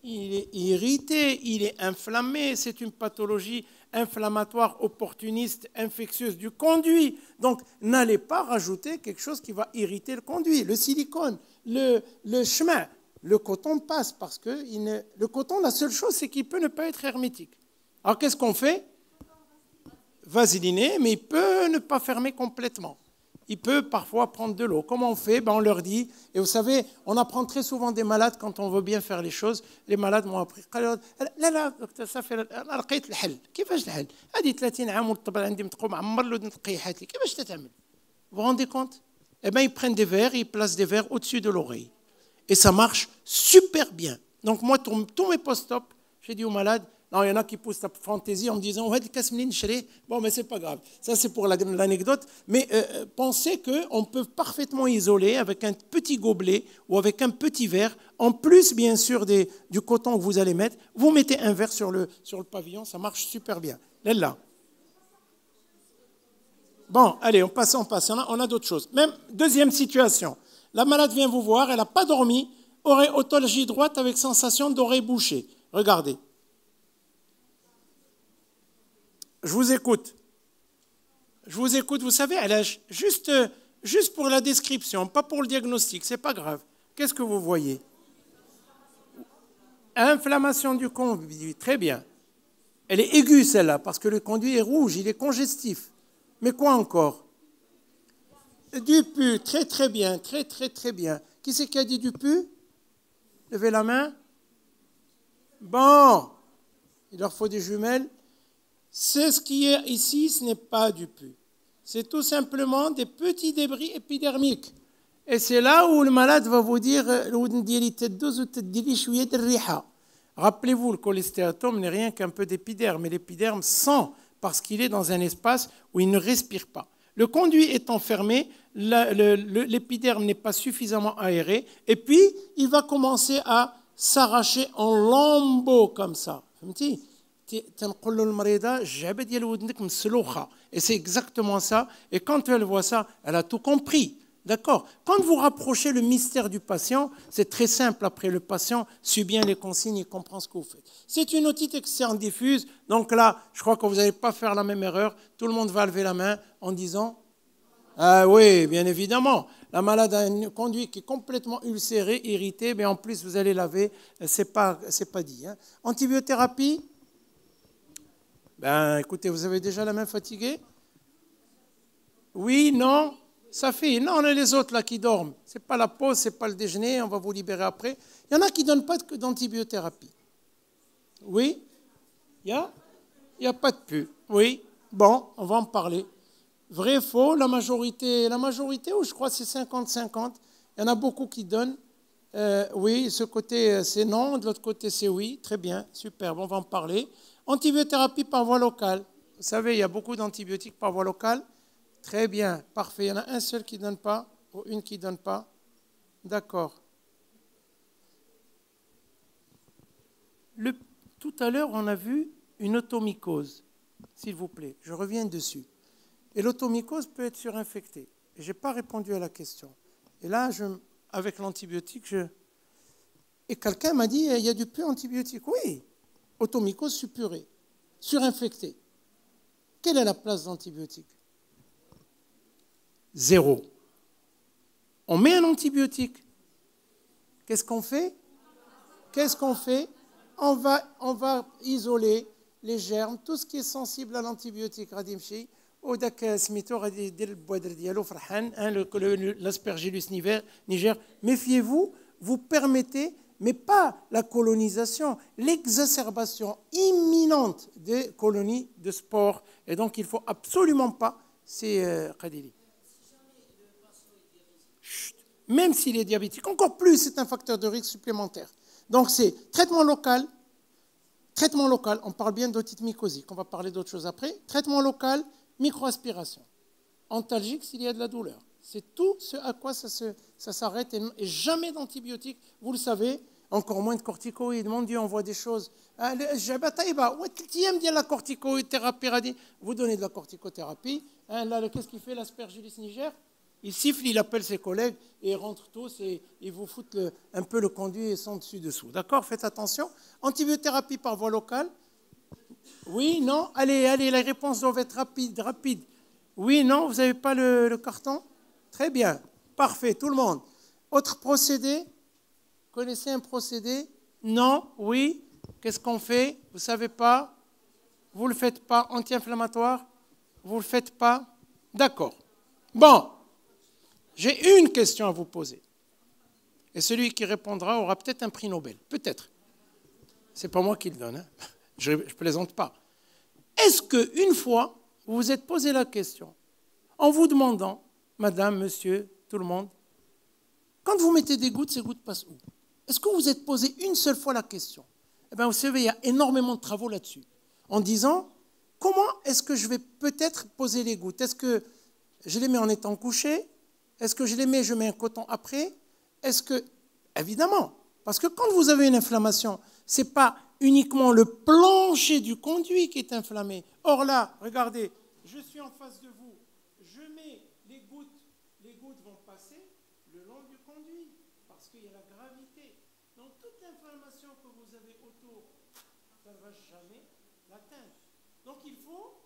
Il est irrité, il est inflammé, c'est une pathologie inflammatoire, opportuniste, infectieuse du conduit. Donc, n'allez pas rajouter quelque chose qui va irriter le conduit. Le silicone, le chemin, le coton passe parce que le coton, la seule chose, c'est qu'il peut ne pas être hermétique. Alors, qu'est-ce qu'on fait? Vaseliner, mais il peut ne pas fermer complètement. Il peut parfois prendre de l'eau. Comment on fait? On leur dit, et vous savez, on apprend très souvent des malades quand on veut bien faire les choses. Les malades m'ont appris, لا دكتور صافي انا لقيت الحل. كيفاش الحل؟ هذه 30 عام والطبل عندي متقوم عمر له نقيحات لي. كيفاش تتعمل؟ Vous vous rendez compte? Eh bien, ils prennent des verres, ils placent des verres au-dessus de l'oreille. Et ça marche super bien. Donc moi, tous mes post-op, j'ai dit aux malades, non, il y en a qui poussent la fantaisie en me disant, bon, mais c'est pas grave. Ça, c'est pour l'anecdote. Mais pensez qu'on peut parfaitement isoler avec un petit gobelet ou avec un petit verre, en plus, bien sûr, du coton que vous allez mettre. Vous mettez un verre sur le pavillon, ça marche super bien. Là. Bon, allez, on passe. On a d'autres choses. Même deuxième situation. La malade vient vous voir, elle n'a pas dormi, oreille otologie droite avec sensation d'oreille bouchée. Regardez. Je vous écoute, vous savez, juste pour la description, pas pour le diagnostic, c'est pas grave. Qu'est-ce que vous voyez? Inflammation du conduit, très bien. Elle est aiguë celle-là, parce que le conduit est rouge, il est congestif. Mais quoi encore? Du pus, très très bien, très bien. Qui c'est qui a dit du pus? Levez la main. Bon, il leur faut des jumelles. C'est ce qui est ici, ce n'est pas du pus. C'est tout simplement des petits débris épidermiques. Et c'est là où le malade va vous dire rappelez-vous, le cholestéatome n'est rien qu'un peu d'épiderme, mais l'épiderme sent parce qu'il est dans un espace où il ne respire pas. Le conduit étant fermé, l'épiderme n'est pas suffisamment aéré, et puis il va commencer à s'arracher en lambeaux comme ça. Et c'est exactement ça. Et quand elle voit ça, elle a tout compris. D'accord? Quand vous rapprochez le mystère du patient, c'est très simple. Après, le patient suit bien les consignes, il comprend ce que vous faites. C'est une otite externe diffuse. Donc là, je crois que vous n'allez pas faire la même erreur. Tout le monde va lever la main en disant « Ah oui, bien évidemment. La malade a une conduite qui est complètement ulcérée, irritée, mais en plus, vous allez laver. C'est pas dit. Hein. Antibiothérapie? Ben, écoutez, vous avez déjà la main fatiguée? Oui, non? Ça fait, non, on a les autres là qui dorment. Ce n'est pas la pause, ce n'est pas le déjeuner, on va vous libérer après. Il y en a qui ne donnent pas d'antibiothérapie. Oui? Il n'y a pas de pu. Oui? Bon, on va en parler. Vrai, faux, la majorité, ou je crois que c'est 50-50. Il y en a beaucoup qui donnent. Oui, ce côté c'est non, de l'autre côté c'est oui. Très bien, superbe, on va en parler. Antibiothérapie par voie locale. Vous savez, il y a beaucoup d'antibiotiques par voie locale. Très bien, parfait. Il y en a un seul qui ne donne pas, ou une qui ne donne pas. D'accord. Tout à l'heure, on a vu une automycose. S'il vous plaît, je reviens dessus. Et l'automycose peut être surinfectée. Et je n'ai pas répondu à la question. Et là, avec l'antibiotique, Et quelqu'un m'a dit, il y a du pu antibiotique. Oui, automycose suppurée, surinfectée. Quelle est la place d'antibiotique? Zéro. On met un antibiotique. Qu'est-ce qu'on fait? On va isoler les germes, tout ce qui est sensible à l'antibiotique. L'aspergillus niger. Méfiez-vous, vous permettez, mais pas la colonisation, l'exacerbation imminente des colonies de spores. Et donc, il ne faut absolument pas, c'est Khadili. Même s'il est diabétique, encore plus, c'est un facteur de risque supplémentaire. Donc, c'est traitement local, on parle bien d'otite mycosique, on va parler d'autres choses après. Traitement local, microaspiration. Antalgique s'il y a de la douleur. C'est tout ce à quoi ça s'arrête et jamais d'antibiotiques. Vous le savez, encore moins de corticoïdes. Mon Dieu, on voit des choses. La corticothérapie, vous donnez de la corticothérapie. Là, qu'est-ce qu'il fait l'aspergillus niger? Il siffle, il appelle ses collègues et ils rentrent tous et ils vous foutent un peu le conduit et sont dessus-dessous. D'accord? Faites attention. Antibiothérapie par voie locale? Oui, non? Allez, les réponses doivent être rapides. Oui, non? Vous n'avez pas le carton? Très bien. Parfait, tout le monde. Autre procédé? Connaissez un procédé? Non? Oui? Qu'est-ce qu'on fait? Vous ne savez pas? Vous ne le faites pas? Anti-inflammatoire? Vous ne le faites pas? D'accord. Bon. J'ai une question à vous poser. Et celui qui répondra aura peut-être un prix Nobel. Peut-être. Ce n'est pas moi qui le donne. Hein. Je ne plaisante pas. Est-ce qu'une fois, vous vous êtes posé la question, en vous demandant, madame, monsieur, tout le monde, quand vous mettez des gouttes, ces gouttes passent où? Est-ce que vous vous êtes posé une seule fois la question? Eh bien, vous savez, il y a énormément de travaux là-dessus. En disant, comment est-ce que je vais peut-être poser les gouttes? Est-ce que je les mets en étant couché? Est-ce que je mets un coton après? Est-ce que, évidemment, parce que quand vous avez une inflammation, ce n'est pas uniquement le plancher du conduit qui est inflammé. Or là, regardez, je suis en face de vous, je mets les gouttes vont passer le long du conduit, parce qu'il y a la gravité. Donc toute l'inflammation que vous avez autour, ça ne va jamais l'atteindre. Donc il faut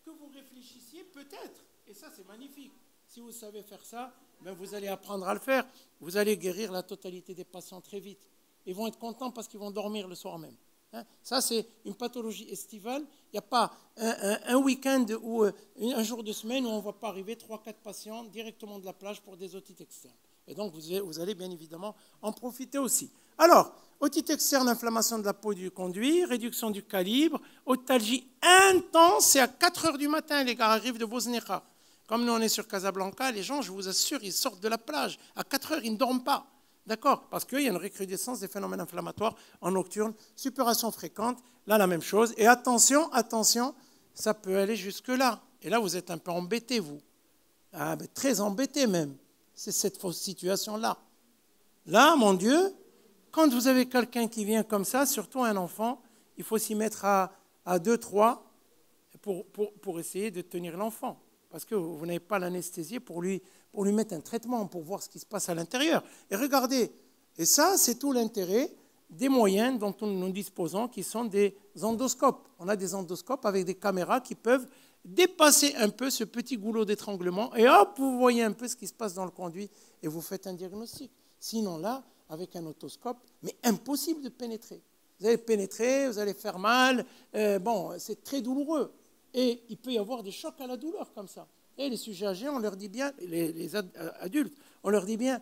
que vous réfléchissiez peut-être, et ça c'est magnifique. Si vous savez faire ça, ben vous allez apprendre à le faire. Vous allez guérir la totalité des patients très vite. Ils vont être contents parce qu'ils vont dormir le soir même. Hein? Ça, c'est une pathologie estivale. Il n'y a pas un week-end ou un jour de semaine où on ne va pas arriver 3-4 patients directement de la plage pour des otites externes. Et donc, vous allez bien évidemment en profiter aussi. Alors, otite externe, inflammation de la peau du conduit, réduction du calibre, otalgie intense, c'est à 4 heures du matin, les gars arrivent de Bosnéa. Comme nous, on est sur Casablanca, les gens, je vous assure, ils sortent de la plage. À 4 heures, ils ne dorment pas. D'accord? Parce qu'il y a une recrudescence des phénomènes inflammatoires en nocturne, suppuration fréquente, là, la même chose. Et attention, ça peut aller jusque-là. Et là, vous êtes un peu embêtés, vous. Ah, mais très embêtés même. C'est cette fausse situation-là. Là, mon Dieu, quand vous avez quelqu'un qui vient comme ça, surtout un enfant, il faut s'y mettre à 2-3 pour essayer de tenir l'enfant. Parce que vous n'avez pas l'anesthésie pour lui pour lui mettre un traitement, pour voir ce qui se passe à l'intérieur. Et regardez, et ça, c'est tout l'intérêt des moyens dont nous disposons, qui sont des endoscopes. On a des endoscopes avec des caméras qui peuvent dépasser un peu ce petit goulot d'étranglement, et hop, vous voyez un peu ce qui se passe dans le conduit, et vous faites un diagnostic. Sinon là, avec un otoscope, mais impossible de pénétrer. Vous allez pénétrer, vous allez faire mal, bon, c'est très douloureux. Et il peut y avoir des chocs à la douleur comme ça. Et les sujets âgés, on leur dit bien, les adultes, on leur dit bien,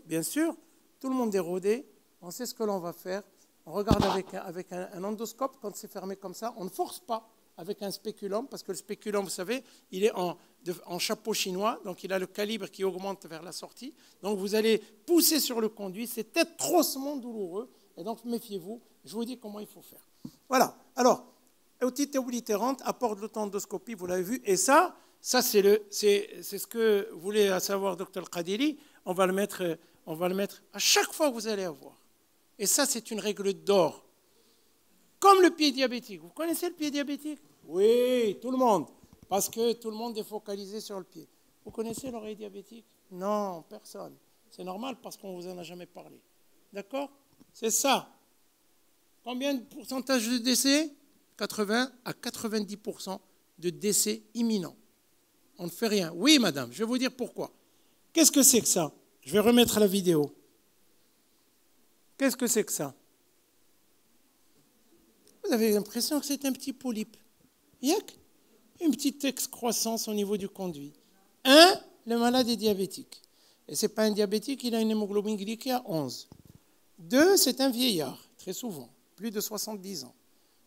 bien sûr, tout le monde est rodé, on sait ce que l'on va faire, on regarde avec un endoscope, quand c'est fermé comme ça, on ne force pas avec un spéculum, parce que le spéculum, vous savez, il est en chapeau chinois, donc il a le calibre qui augmente vers la sortie, donc vous allez pousser sur le conduit, c'est atrocement douloureux, et donc méfiez-vous, je vous dis comment il faut faire. Voilà, alors, otite oblitérante, apport de l'autendoscopie, vous l'avez vu, et ça c'est ce que voulait savoir Dr Qadili, on va le mettre à chaque fois que vous allez avoir. Et ça, c'est une règle d'or. Comme le pied diabétique. Vous connaissez le pied diabétique? Oui, tout le monde. Parce que tout le monde est focalisé sur le pied. Vous connaissez l'oreille diabétique? Non, personne. C'est normal parce qu'on ne vous en a jamais parlé. D'accord? C'est ça. Combien de pourcentage de décès? 80 à 90% de décès imminents. On ne fait rien. Oui, madame, je vais vous dire pourquoi. Qu'est-ce que c'est que ça? Je vais remettre la vidéo. Qu'est-ce que c'est que ça? Vous avez l'impression que c'est un petit polype. Il y a une petite excroissance au niveau du conduit. Le malade est diabétique. Et ce n'est pas un diabétique, il a une hémoglobine glycée à 11. 2, c'est un vieillard, très souvent, plus de 70 ans.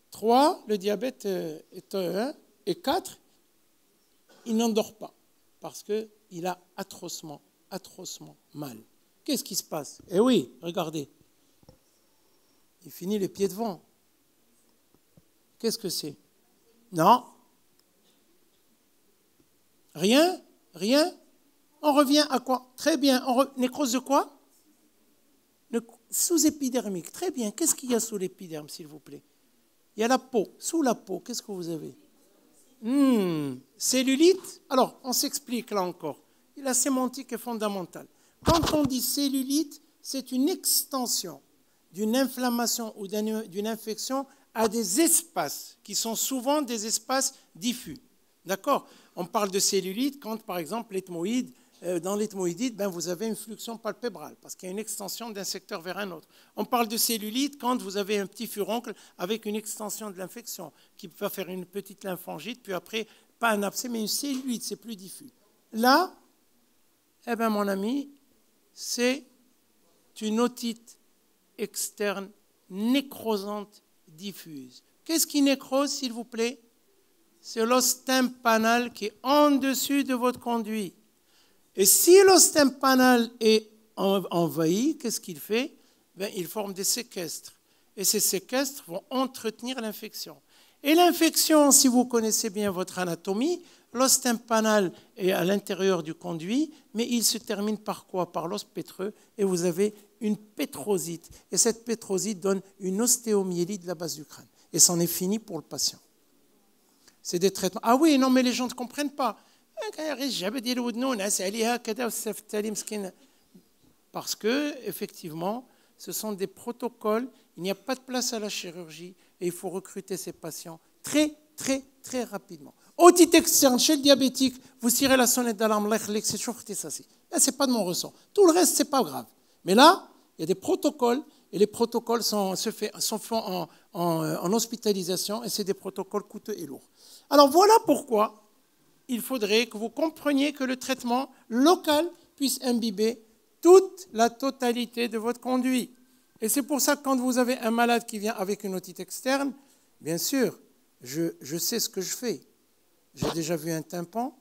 3, le diabète est 1. Et 4, il n'endort pas parce qu'il a atrocement mal. Qu'est-ce qui se passe? Eh oui, regardez. Il finit les pieds devant. Qu'est-ce que c'est? Non. Rien? On revient à quoi? Très bien. Nécrose de quoi? Sous-épidermique. Très bien. Qu'est-ce qu'il y a sous l'épiderme, s'il vous plaît? Il y a la peau. Sous la peau, qu'est-ce que vous avez? Cellulite. Alors, on s'explique là encore. La sémantique est fondamentale. Quand on dit cellulite, c'est une extension d'une inflammation ou d'une infection à des espaces qui sont souvent des espaces diffus. D'accord? On parle de cellulite quand, par exemple, dans l'ethmoïdite, vous avez une fluxion palpébrale parce qu'il y a une extension d'un secteur vers un autre. On parle de cellulite quand vous avez un petit furoncle avec une extension de l'infection qui va faire une petite lymphangite, puis après, pas un abcès, mais une cellulite, c'est plus diffus. Là, mon ami, c'est une otite externe nécrosante diffuse. Qu'est-ce qui nécrose, s'il vous plaît? C'est l'os tympanal qui est en dessus de votre conduit. Et si l'os tympanal est envahi, qu'est-ce qu'il fait? Il forme des séquestres. Et ces séquestres vont entretenir l'infection. Et l'infection, si vous connaissez bien votre anatomie, l'os tympanal est à l'intérieur du conduit, mais il se termine par quoi? Par l'os pétreux, et vous avez une pétrosite. Et cette pétrosite donne une ostéomyélite de la base du crâne. Et c'en est fini pour le patient. C'est des traitements. Ah oui, non, mais les gens ne comprennent pas. Parce que, effectivement, ce sont des protocoles. Il n'y a pas de place à la chirurgie et il faut recruter ces patients très, très, très rapidement. Otite externe, chez le diabétique, vous tirez la sonnette d'alarme, c'est ça. Là, ce n'est pas de mon ressort. Tout le reste, ce n'est pas grave. Mais là, il y a des protocoles et les protocoles sont faits en hospitalisation et c'est des protocoles coûteux et lourds. Alors voilà pourquoi il faudrait que vous compreniez que le traitement local puisse imbiber toute la totalité de votre conduit. Et c'est pour ça que quand vous avez un malade qui vient avec une otite externe, bien sûr, je sais ce que je fais. J'ai déjà vu un tympan,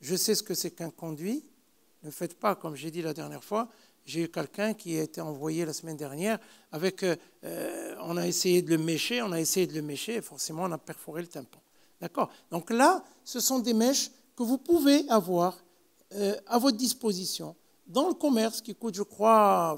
je sais ce que c'est qu'un conduit. Ne faites pas, comme j'ai dit la dernière fois, j'ai eu quelqu'un qui a été envoyé la semaine dernière avec... on a essayé de le mécher, et forcément on a perforé le tympan. D'accord? Donc là, ce sont des mèches que vous pouvez avoir à votre disposition dans le commerce qui coûte, je crois,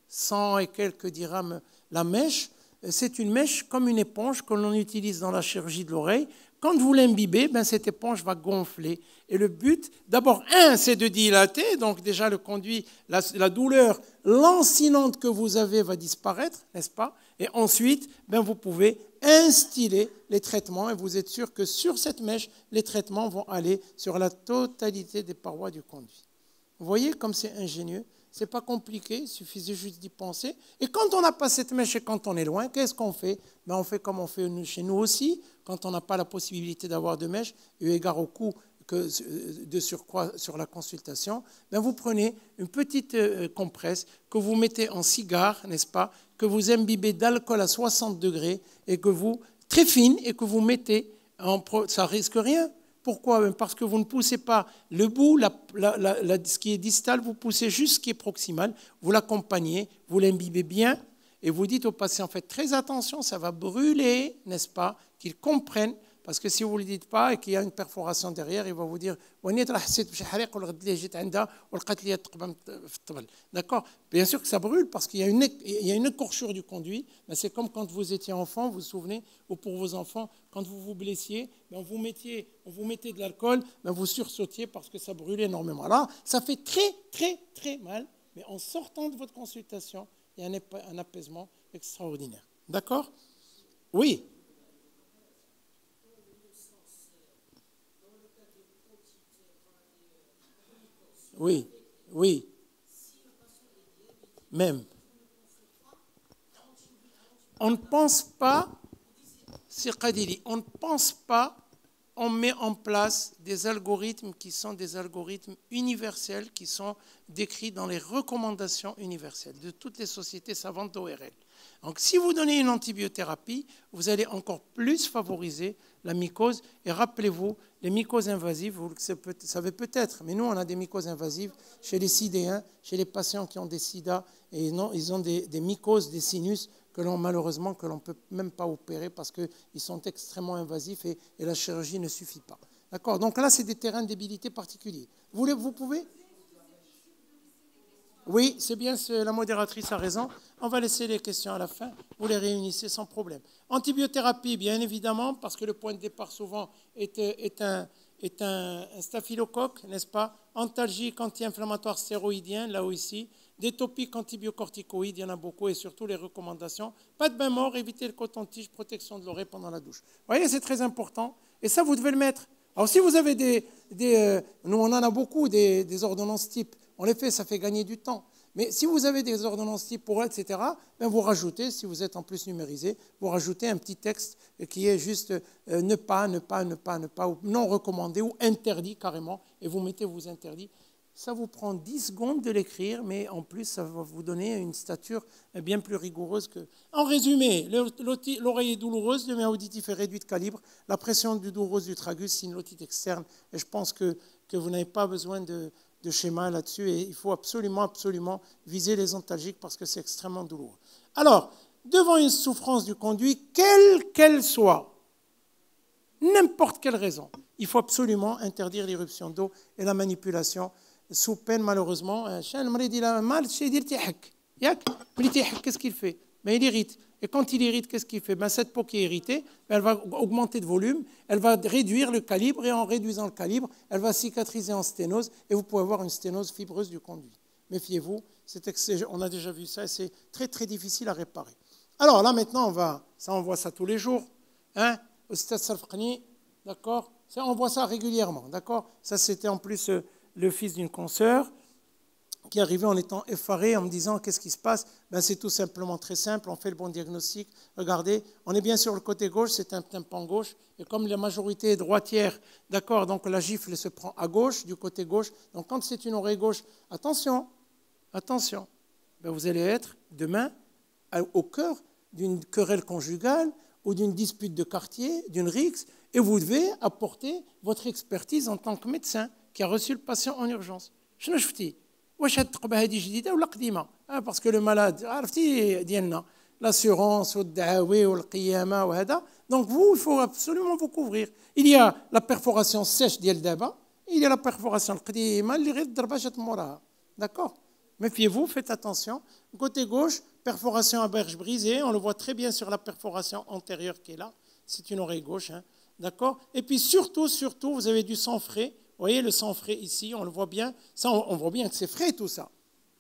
100 et quelques dirhams la mèche. C'est une mèche comme une éponge que l'on utilise dans la chirurgie de l'oreille. quand vous l'imbibez, ben, cette éponge va gonfler. Et le but, d'abord, c'est de dilater. Donc déjà, le conduit, la douleur lancinante que vous avez va disparaître, n'est-ce pas? Et ensuite, ben, vous pouvez instiller les traitements et vous êtes sûr que sur cette mèche, les traitements vont aller sur la totalité des parois du conduit. Vous voyez comme c'est ingénieux? Ce n'est pas compliqué, il suffisait juste d'y penser. Et quand on n'a pas cette mèche et quand on est loin, qu'est-ce qu'on fait? Ben, on fait comme on fait chez nous aussi, quand on n'a pas la possibilité d'avoir de mèche, eu égard au coût de surcroît sur la consultation, ben vous prenez une petite compresse que vous mettez en cigare, n'est-ce pas, que vous imbibez d'alcool à 60 degrés et que vous, très fine, et que vous mettez, ça risque rien. Pourquoi? Parce que vous ne poussez pas le bout, ce qui est distal, vous poussez juste ce qui est proximal, vous l'accompagnez, vous l'imbibez bien, et vous dites au patient, faites très attention, ça va brûler, n'est-ce pas, qu'il comprenne. Parce que si vous ne le dites pas et qu'il y a une perforation derrière, il va vous dire d'accord? Bien sûr que ça brûle parce qu'il y a une écorchure du conduit. Mais c'est comme quand vous étiez enfant, vous vous souvenez, ou pour vos enfants, quand vous vous blessiez, on vous mettait de l'alcool, vous sursautiez parce que ça brûlait énormément. Là, ça fait très, très, très mal. Mais en sortant de votre consultation, il y a un apaisement extraordinaire. D'accord? Oui. Oui, oui, même. On ne pense pas, Sir Kadili, on ne pense pas, on met en place des algorithmes qui sont des algorithmes universels, qui sont décrits dans les recommandations universelles de toutes les sociétés savantes d'ORL. Donc si vous donnez une antibiothérapie, vous allez encore plus favoriser la mycose. Et rappelez-vous, les mycoses invasives, vous le savez peut-être, mais nous on a des mycoses invasives chez les sidéens, chez les patients qui ont des sida, et ils ont des mycoses, des sinus, malheureusement que l'on ne peut même pas opérer parce qu'ils sont extrêmement invasifs et la chirurgie ne suffit pas. D'accord? Donc là, c'est des terrains de débilité particuliers. Vous pouvez? Oui, c'est bien, la modératrice a raison. On va laisser les questions à la fin. Vous les réunissez sans problème. Antibiothérapie, bien évidemment, parce que le point de départ souvent est un staphylocoque, n'est-ce pas? Antalgique, anti-inflammatoire stéroïdien, là aussi. Des topiques antibiocorticoïdes, il y en a beaucoup, et surtout les recommandations. Pas de bain mort, éviter le coton-tige, protection de l'oreille pendant la douche. Vous voyez, c'est très important. Et ça, vous devez le mettre. Alors si vous avez nous on en a beaucoup, des ordonnances type, on les fait, ça fait gagner du temps. Mais si vous avez des ordonnances type pour etc., ben vous rajoutez, si vous êtes en plus numérisé, vous rajoutez un petit texte qui est juste ne pas, ou non recommandé, ou interdit carrément, et vous mettez vous interdit. Ça vous prend 10 secondes de l'écrire, mais en plus, ça va vous donner une stature bien plus rigoureuse que... En résumé, l'oreille est douloureuse, le nerf auditif est réduit de calibre, la pression douloureuse du tragus, c'est une otite externe, et je pense que vous n'avez pas besoin de schéma là-dessus, et il faut absolument, absolument viser les antalgiques parce que c'est extrêmement douloureux. Alors, devant une souffrance du conduit, quelle qu'elle soit, n'importe quelle raison, il faut absolument interdire l'irruption d'eau et la manipulation sous peine, malheureusement. Qu'est-ce qu'il fait? Il irrite. Et quand il irrite, qu'est-ce qu'il fait? Cette peau qui est irritée, elle va augmenter de volume, elle va réduire le calibre, et en réduisant le calibre, elle va cicatriser en sténose, et vous pouvez avoir une sténose fibreuse du conduit. Méfiez-vous, on a déjà vu ça, et c'est très très difficile à réparer. Alors là maintenant, on voit ça tous les jours, au Stade Salfrani, d'accord? On voit ça régulièrement, d'accord? Ça c'était en plus le fils d'une consoeur qui arrivait en étant effaré, en me disant qu'est-ce qui se passe? C'est tout simplement très simple, on fait le bon diagnostic. Regardez, on est bien sur le côté gauche, c'est un tympan gauche, et comme la majorité est droitière, d'accord, donc la gifle se prend à gauche, du côté gauche. Donc quand c'est une oreille gauche, attention, vous allez être demain au cœur d'une querelle conjugale ou d'une dispute de quartier, d'une rixe, et vous devez apporter votre expertise en tant que médecin qui a reçu le patient en urgence. شنو شفتي؟ واش هاد التقبه هذه جديده ولا قديمه؟ parce que le malade, عرفتي ديالنا l'assurance والدعاوي والقيامه وهذا. Donc vous, il faut absolument vous couvrir. Il y a la perforation sèche ديال دابا, il y a la perforation القديمه اللي غير الضربه جات موراها. D'accord? Méfiez-vous, faites attention. Côté gauche, perforation à berge brisée, on le voit très bien sur la perforation antérieure qui est là. C'est une oreille gauche. D'accord? Et puis surtout, vous avez du sang frais. Vous voyez le sang frais ici, on le voit bien. Ça, on voit bien que c'est frais tout ça.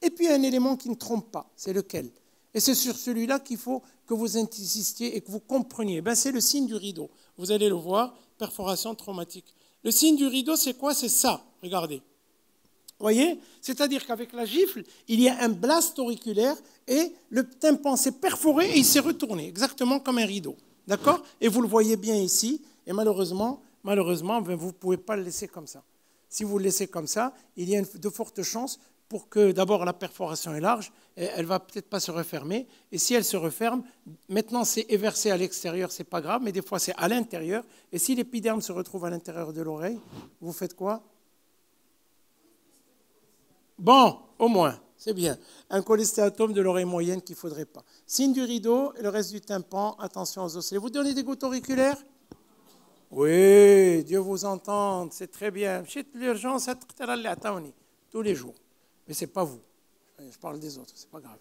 Et puis un élément qui ne trompe pas, c'est lequel? Et c'est sur celui-là qu'il faut que vous insistiez et que vous compreniez. Ben, c'est le signe du rideau. Vous allez le voir, perforation traumatique. Le signe du rideau, c'est quoi? C'est ça, regardez. Vous voyez? C'est-à-dire qu'avec la gifle, il y a un blast auriculaire et le tympan s'est perforé et il s'est retourné, exactement comme un rideau. D'accord? Et vous le voyez bien ici. Et malheureusement, ben, vous ne pouvez pas le laisser comme ça. Si vous le laissez comme ça, il y a de fortes chances pour que d'abord la perforation est large, elle ne va peut-être pas se refermer. Et si elle se referme, maintenant c'est éversé à l'extérieur, ce n'est pas grave, mais des fois c'est à l'intérieur. Et si l'épiderme se retrouve à l'intérieur de l'oreille, vous faites quoi? Bon, au moins, c'est bien. Un cholestéatome de l'oreille moyenne qu'il ne faudrait pas. Signe du rideau et le reste du tympan, attention aux osselets. Vous donnez des gouttes auriculaires? Oui, Dieu vous entende, c'est très bien. L'urgence, tous les jours. Mais ce n'est pas vous. Je parle des autres, ce n'est pas grave.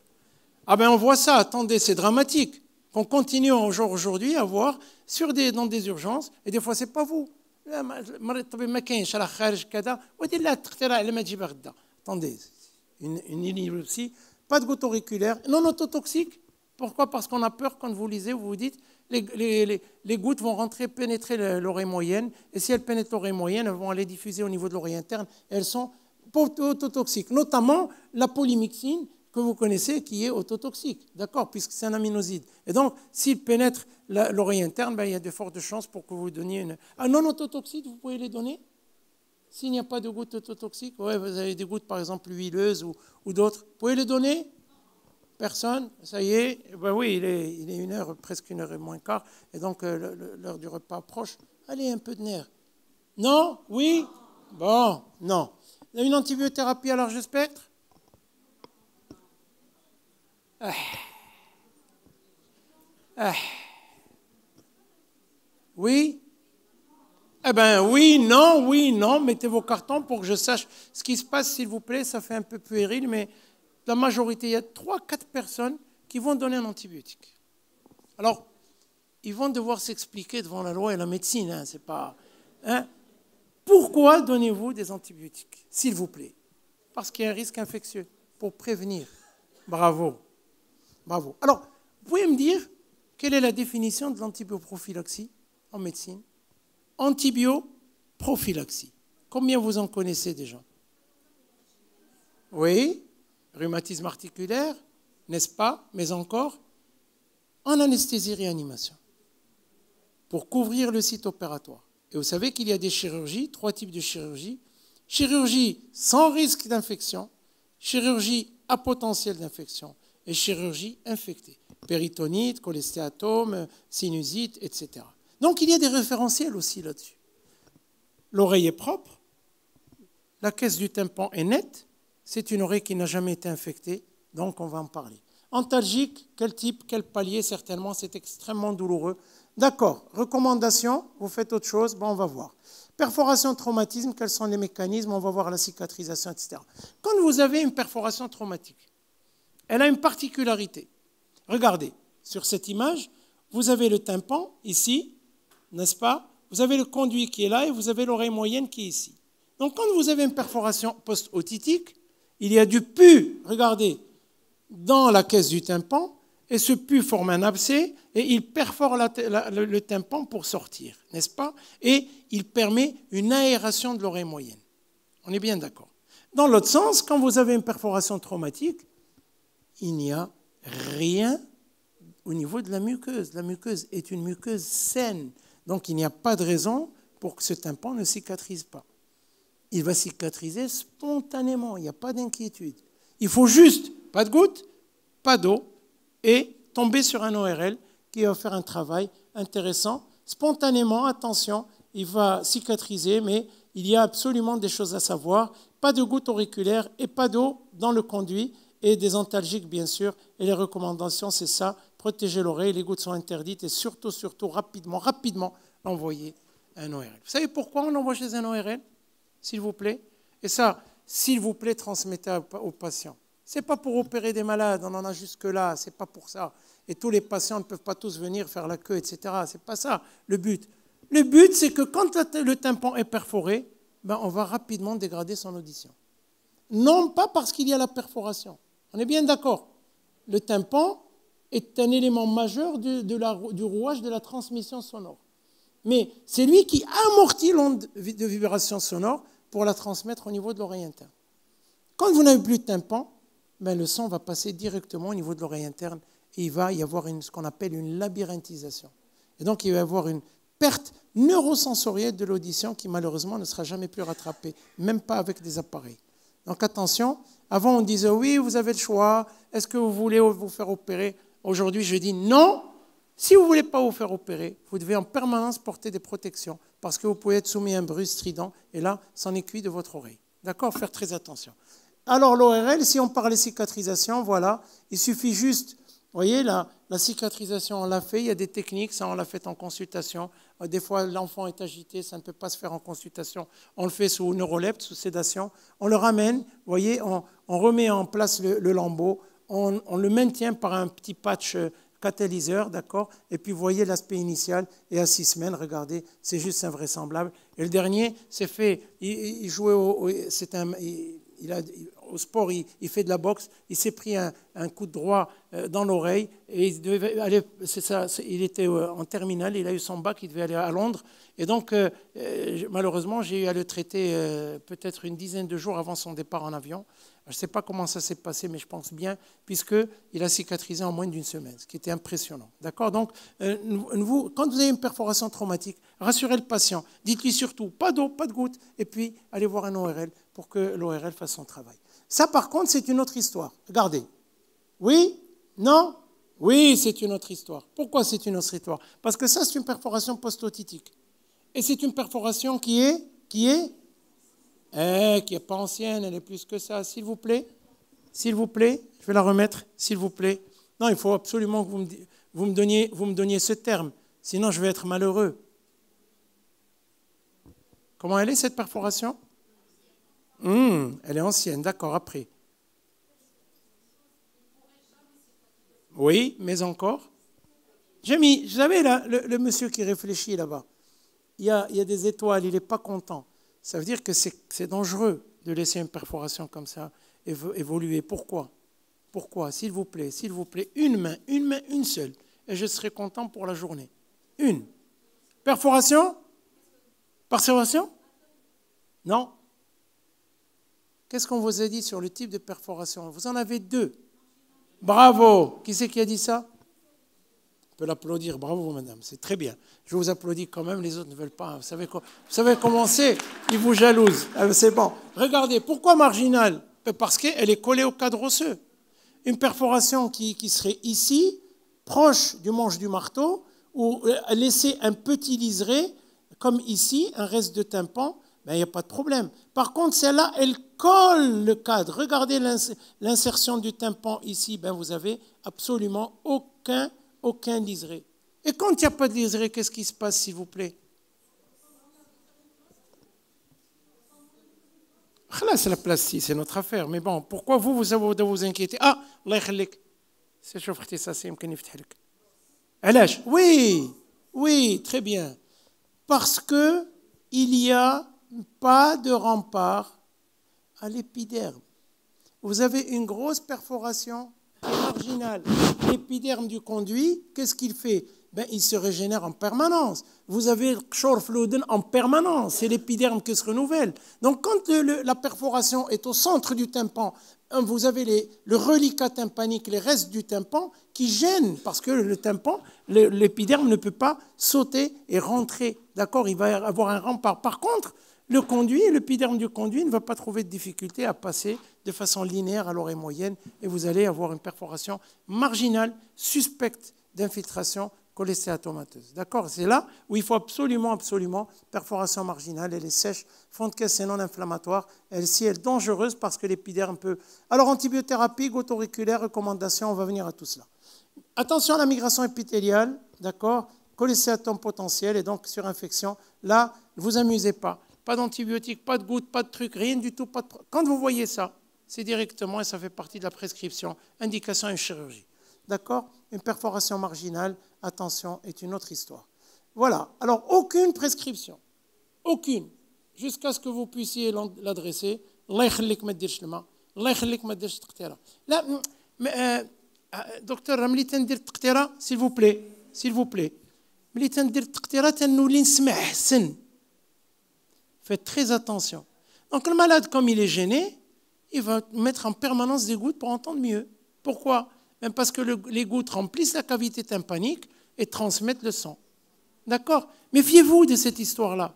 Ah ben on voit ça, attendez, c'est dramatique. Qu'on continue aujourd'hui à voir dans des urgences, et des fois ce n'est pas vous. Attendez, une épilepsie, pas de goutte auriculaire, non autotoxique. Pourquoi? Parce qu'on a peur quand vous lisez, vous vous dites, les gouttes vont pénétrer l'oreille moyenne, et si elles pénètrent l'oreille moyenne, elles vont aller diffuser au niveau de l'oreille interne, et elles sont autotoxiques, notamment la polymyxine que vous connaissez qui est autotoxique, d'accord, puisque c'est un aminoside. Et donc, s'il pénètre l'oreille interne, ben, il y a de fortes chances pour que vous donniez une... Un non autotoxique, vous pouvez les donner? S'il n'y a pas de gouttes autotoxiques, ouais, vous avez des gouttes par exemple huileuses ou d'autres, vous pouvez les donner? Personne? Ça y est? Ben oui, il est presque 1h moins quart, et donc l'heure du repas approche. Allez, un peu de nerf. Non? Oui? Bon, non. Une antibiothérapie à large spectre? Oui? Eh bien, oui, non, mettez vos cartons pour que je sache ce qui se passe, s'il vous plaît. Ça fait un peu puéril, mais la majorité, il y a 3-4 personnes qui vont donner un antibiotique. Alors, ils vont devoir s'expliquer devant la loi et la médecine. Hein, c'est pas, hein. Pourquoi donnez-vous des antibiotiques, s'il vous plaît? Parce qu'il y a un risque infectieux, pour prévenir. Bravo. Bravo. Alors, vous pouvez me dire quelle est la définition de l'antibioprophylaxie en médecine? Antibioprophylaxie. Combien vous en connaissez déjà? Oui, rhumatisme articulaire, n'est-ce pas? Mais encore, en anesthésie-réanimation, pour couvrir le site opératoire. Et vous savez qu'il y a des chirurgies, 3 types de chirurgie. Chirurgie sans risque d'infection, chirurgie à potentiel d'infection et chirurgie infectée. Péritonite, cholestéatome, sinusite, etc. Donc il y a des référentiels aussi là-dessus. L'oreille est propre, la caisse du tympan est nette, c'est une oreille qui n'a jamais été infectée, donc on va en parler. Antalgique, quel type, quel palier? Certainement, c'est extrêmement douloureux. D'accord, recommandation, vous faites autre chose, bon, on va voir. Perforation, traumatisme, quels sont les mécanismes? On va voir la cicatrisation, etc. Quand vous avez une perforation traumatique, elle a une particularité. Regardez, sur cette image, vous avez le tympan ici, n'est-ce pas? Vous avez le conduit qui est là et vous avez l'oreille moyenne qui est ici. Donc quand vous avez une perforation post-otitique, il y a du pus, regardez, dans la caisse du tympan, et ce pus forme un abcès et il perfore le tympan pour sortir, n'est-ce pas? Et il permet une aération de l'oreille moyenne. On est bien d'accord. Dans l'autre sens, quand vous avez une perforation traumatique, il n'y a rien au niveau de la muqueuse. La muqueuse est une muqueuse saine. Donc il n'y a pas de raison pour que ce tympan ne cicatrise pas. Il va cicatriser spontanément, il n'y a pas d'inquiétude. Il faut juste, pas de gouttes, pas d'eau, et tomber sur un ORL qui va faire un travail intéressant. Spontanément, attention, il va cicatriser, mais il y a absolument des choses à savoir. Pas de gouttes auriculaires et pas d'eau dans le conduit, et des antalgiques, bien sûr. Et les recommandations, c'est ça, protéger l'oreille, les gouttes sont interdites, et surtout, rapidement, envoyer un ORL. Vous savez pourquoi on l'envoie chez un ORL, s'il vous plaît? Et ça, s'il vous plaît, transmettez aux patients. Ce n'est pas pour opérer des malades, on en a jusque-là, ce n'est pas pour ça. Et tous les patients ne peuvent pas tous venir faire la queue, etc. Ce n'est pas ça le but. Le but, c'est que quand le tympan est perforé, ben, on va rapidement dégrader son audition. Non pas parce qu'il y a la perforation. On est bien d'accord. Le tympan est un élément majeur du rouage de la transmission sonore. Mais c'est lui qui amortit l'onde de vibration sonore pour la transmettre au niveau de l'oreille interne. Quand vous n'avez plus de tympan, ben le son va passer directement au niveau de l'oreille interne et il va y avoir ce qu'on appelle une labyrinthisation. Et donc il va y avoir une perte neurosensorielle de l'audition qui malheureusement ne sera jamais plus rattrapée, même pas avec des appareils. Donc attention, avant on disait oui, vous avez le choix, est-ce que vous voulez vous faire opérer? Aujourd'hui je dis non, si vous ne voulez pas vous faire opérer, vous devez en permanence porter des protections parce que vous pouvez être soumis à un bruit strident et là, c'en est cuit de votre oreille. D'accord? Faire très attention. Alors l'ORL, si on parlait cicatrisation, voilà, il suffit juste, vous voyez, la cicatrisation, on l'a fait, il y a des techniques, ça on l'a fait en consultation. Des fois, l'enfant est agité, ça ne peut pas se faire en consultation. On le fait sous neurolepte, sous sédation. On le ramène, vous voyez, on remet en place le lambeau, on le maintient par un petit patch catalyseur, d'accord? Et puis vous voyez l'aspect initial, et à 6 semaines, regardez, c'est juste invraisemblable. Et le dernier, c'est fait, il jouait au sport, il fait de la boxe, il s'est pris un coup de droit dans l'oreille, et il était en terminale, il a eu son bac, il devait aller à Londres, et donc malheureusement j'ai eu à le traiter peut-être une dizaine de jours avant son départ en avion. Je ne sais pas comment ça s'est passé, mais je pense bien, puisqu'il a cicatrisé en moins d'une semaine, ce qui était impressionnant. D'accord? Donc, quand vous avez une perforation traumatique, rassurez le patient. Dites-lui surtout, pas d'eau, pas de gouttes, et puis allez voir un ORL pour que l'ORL fasse son travail. Ça, par contre, c'est une autre histoire. Regardez. Oui? Non? Oui, c'est une autre histoire. Pourquoi c'est une autre histoire? Parce que ça, c'est une perforation post-otitique. Et c'est une perforation qui n'est pas ancienne, elle est plus que ça. S'il vous plaît, je vais la remettre, s'il vous plaît. Non, il faut absolument que vous me donniez ce terme, sinon je vais être malheureux. Comment elle est, cette perforation? Elle est ancienne, d'accord, après. Oui, mais encore. Vous savez, là, le monsieur qui réfléchit là-bas, il y a des étoiles, il n'est pas content. Ça veut dire que c'est dangereux de laisser une perforation comme ça évoluer. Pourquoi? Pourquoi? S'il vous plaît, une main, une seule. Et je serai content pour la journée. Une. Perforation? Perforation? Non. Qu'est-ce qu'on vous a dit sur le type de perforation? Vous en avez 2. Bravo. Qui c'est qui a dit ça? On peut l'applaudir. Bravo, madame. C'est très bien. Je vous applaudis quand même. Les autres ne veulent pas. Vous savez comment c'est? Ils vous jalousent. C'est bon. Regardez. Pourquoi marginale? Parce qu'elle est collée au cadre osseux. Une perforation qui serait ici, proche du manche du marteau, ou laisser un petit liseré, comme ici, un reste de tympan, ben, il n'y a pas de problème. Par contre, celle-là, elle colle le cadre. Regardez l'insertion du tympan ici. Ben, vous n'avez absolument aucun liseré. Et quand il n'y a pas de liseré, qu'est-ce qui se passe, s'il vous plaît? Là, c'est la plastie, c'est notre affaire. Mais bon, pourquoi vous avez de vous inquiéter? Ah, Allah yakhlik. C'est chaud, ça, c'est يمكن يفتح لك. علاش? Oui, très bien. Parce que il n'y a pas de rempart à l'épiderme. Vous avez une grosse perforation marginale. L'épiderme du conduit, qu'est-ce qu'il fait? Ben, il se régénère en permanence. Vous avez le Schorfluden en permanence. C'est l'épiderme qui se renouvelle. Donc, quand la perforation est au centre du tympan, vous avez le reliquat tympanique, les restes du tympan qui gênent parce que le tympan, l'épiderme ne peut pas sauter et rentrer. D'accord? Il va avoir un rempart. Par contre, le conduit, l'épiderme du conduit ne va pas trouver de difficulté à passer de façon linéaire à l'oreille moyenne et vous allez avoir une perforation marginale, suspecte d'infiltration cholestéatomateuse. D'accord? C'est là où il faut absolument, perforation marginale, elle est sèche, fond de caisse et non inflammatoire, elle-ci est dangereuse parce que l'épiderme peut... Alors, antibiothérapie, goutte auriculaire, recommandation, on va venir à tout cela. Attention à la migration épithéliale, d'accord? Cholestéatome potentiel et donc surinfection. Là, ne vous amusez pas. Pas d'antibiotiques, pas de gouttes, pas de trucs, rien du tout. Quand vous voyez ça, c'est directement, et ça fait partie de la prescription, indication et chirurgie. D'accord? Une perforation marginale, attention, est une autre histoire. Voilà. Alors, aucune prescription. Aucune. Jusqu'à ce que vous puissiez l'adresser. Allah يخليك ما تديرش الماء. الله يخليك ما تديرش التقطيرة. لا دكتور ملي تندير التقطيرة s'il vous plaît. S'il vous plaît. ملي تندير التقطيرة تنولي نسمع حسن. Faites très attention. Donc le malade, comme il est gêné, il va mettre en permanence des gouttes pour entendre mieux. Pourquoi? Même parce que les gouttes remplissent la cavité tympanique et transmettent le son. D'accord? Méfiez-vous de cette histoire-là.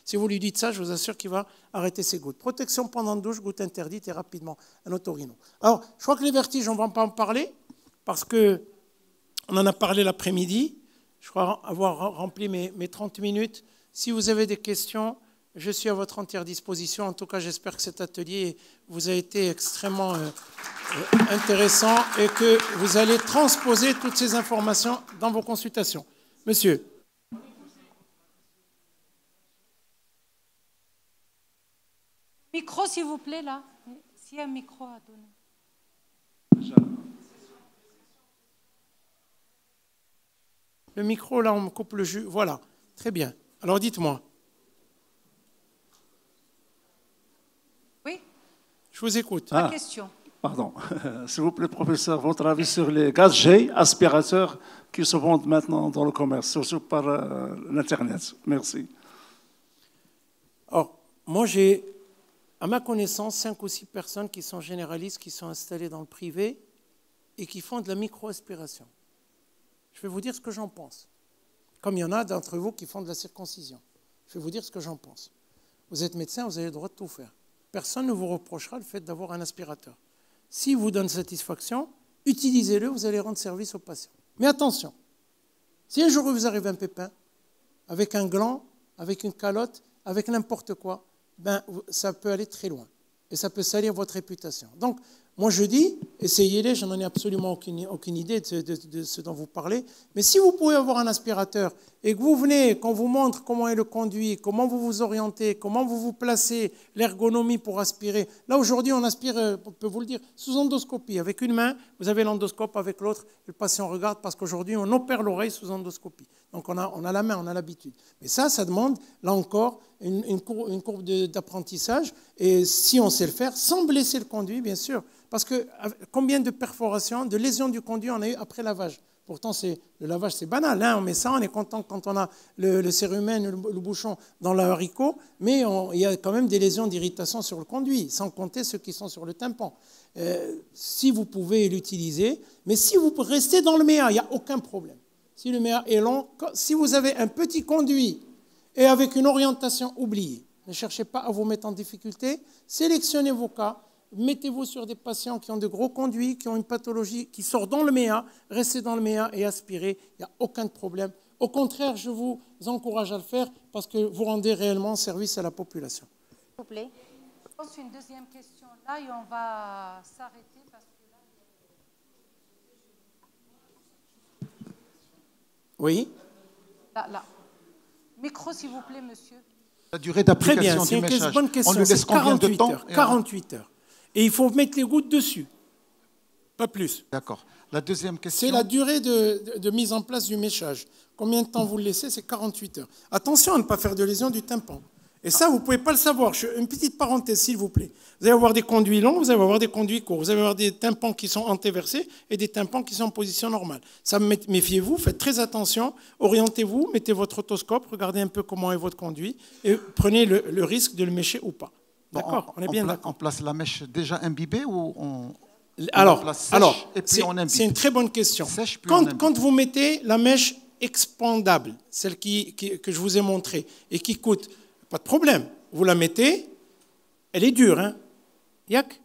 Si vous lui dites ça, je vous assure qu'il va arrêter ses gouttes. Protection pendant la douche, gouttes interdites et rapidement un otorino. Alors, je crois que les vertiges, on ne va pas en parler parce qu'on en a parlé l'après-midi. Je crois avoir rempli mes 30 minutes. Si vous avez des questions, je suis à votre entière disposition. En tout cas, j'espère que cet atelier vous a été extrêmement intéressant et que vous allez transposer toutes ces informations dans vos consultations. Monsieur. Micro, s'il vous plaît, là. S'il y a un micro à donner. Le micro, là, on me coupe le jus. Voilà. Très bien. Alors, dites-moi. Oui. Je vous écoute. Ma question. Pardon. S'il vous plaît, professeur, votre avis sur les gaz G aspirateurs qui se vendent maintenant dans le commerce, surtout par l'Internet. Merci. Alors, moi, j'ai, à ma connaissance, 5 ou 6 personnes qui sont généralistes, qui sont installées dans le privé et qui font de la micro-aspiration. Je vais vous dire ce que j'en pense. Comme il y en a d'entre vous qui font de la circoncision. Je vais vous dire ce que j'en pense. Vous êtes médecin, vous avez le droit de tout faire. Personne ne vous reprochera le fait d'avoir un aspirateur. S'il vous donne satisfaction, utilisez-le, vous allez rendre service aux patients. Mais attention, si un jour vous arrive un pépin, avec un gland, avec une calotte, avec n'importe quoi, ben, ça peut aller très loin. Et ça peut salir votre réputation. Donc, moi je dis, essayez-les, je n'en ai absolument aucune idée de ce dont vous parlez. Mais si vous pouvez avoir un aspirateur et que vous venez, qu'on vous montre comment est le conduit, comment vous vous orientez, comment vous vous placez, l'ergonomie pour aspirer. Là aujourd'hui on aspire, on peut vous le dire, sous endoscopie. Avec une main, vous avez l'endoscope, avec l'autre, le patient regarde parce qu'aujourd'hui on opère l'oreille sous endoscopie. Donc on a la main, on a l'habitude. Mais ça demande, là encore, une courbe d'apprentissage. Et si on sait le faire, sans blesser le conduit, bien sûr. Parce que combien de perforations, de lésions du conduit on a eu après lavage? Pourtant, le lavage, c'est banal. Hein, on met ça, on est content quand on a le cérumen, le bouchon dans le haricot, mais il y a quand même des lésions d'irritation sur le conduit, sans compter ceux qui sont sur le tympan. Si vous pouvez l'utiliser, mais si vous restez dans le méa, il n'y a aucun problème. Si le méa est long, si vous avez un petit conduit et avec une orientation oubliée, ne cherchez pas à vous mettre en difficulté, sélectionnez vos cas. Mettez-vous sur des patients qui ont de gros conduits, qui ont une pathologie, qui sort dans le méa, restez dans le méa et aspirez, il n'y a aucun problème. Au contraire, je vous encourage à le faire parce que vous rendez réellement service à la population. S'il vous plaît. Je pense une deuxième question là et on va s'arrêter parce que là... Oui. Là. Micro, s'il vous plaît, monsieur. La durée d'application du méchage. C'est une bonne question. On lui laisse combien de temps? 48 heures. Et il faut mettre les gouttes dessus. Pas plus. D'accord. La deuxième question. C'est la durée de mise en place du méchage. Combien de temps vous le laissez? C'est 48 heures. Attention à ne pas faire de lésion du tympan. Et ça, vous ne pouvez pas le savoir. Une petite parenthèse, s'il vous plaît. Vous allez avoir des conduits longs, vous allez avoir des conduits courts. Vous allez avoir des tympans qui sont antéversés et des tympans qui sont en position normale. Ça, méfiez-vous, faites très attention. Orientez-vous, mettez votre otoscope, regardez un peu comment est votre conduit et prenez le risque de le mécher ou pas. D'accord, on est bien d'accord. On place la mèche déjà imbibée ou on alors, la place sèche et puis on imbibe? C'est une très bonne question. Sèche, puis quand vous mettez la mèche expandable, celle que je vous ai montrée et qui coûte, pas de problème, vous la mettez, elle est dure, hein,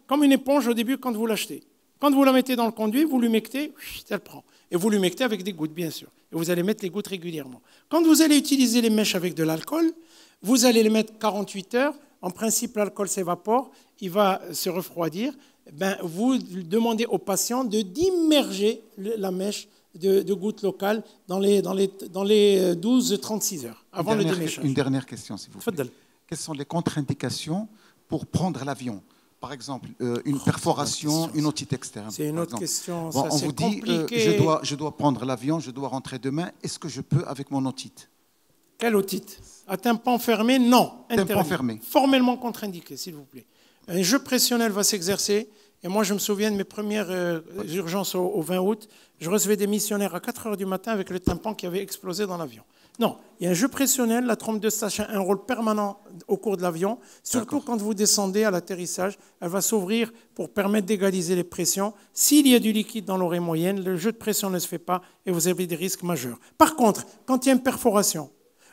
comme une éponge au début quand vous l'achetez. Quand vous la mettez dans le conduit, vous l'humectez, elle prend. Et vous l'humectez avec des gouttes, bien sûr. Et vous allez mettre les gouttes régulièrement. Quand vous allez utiliser les mèches avec de l'alcool, vous allez les mettre 48 heures. En principe, l'alcool s'évapore, il va se refroidir. Vous demandez au patient d'immerger la mèche de gouttes locales dans les 12-36 heures avant le déméchage. Une dernière question, s'il vous plaît. Quelles sont les contre-indications pour prendre l'avion? par exemple, une perforation, une otite externe. C'est une par autre exemple. question. Bon, Ça, on c'est vous dit, compliqué. je dois prendre l'avion, je dois rentrer demain. Est-ce que je peux avec mon otite? Quelle otite? À tympan fermé, non. Tympan Interdit. fermé. Formellement contre-indiqué, s'il vous plaît. Un jeu pressionnel va s'exercer. Et moi, je me souviens de mes premières urgences au 20 août. Je recevais des missionnaires à 4 heures du matin avec le tympan qui avait explosé dans l'avion. Non, il y a un jeu pressionnel. La trompe d'Eustache a un rôle permanent au cours de l'avion. Surtout quand vous descendez à l'atterrissage, elle va s'ouvrir pour permettre d'égaliser les pressions. S'il y a du liquide dans l'oreille moyenne, le jeu de pression ne se fait pas et vous avez des risques majeurs. Par contre, quand il y a une perforation,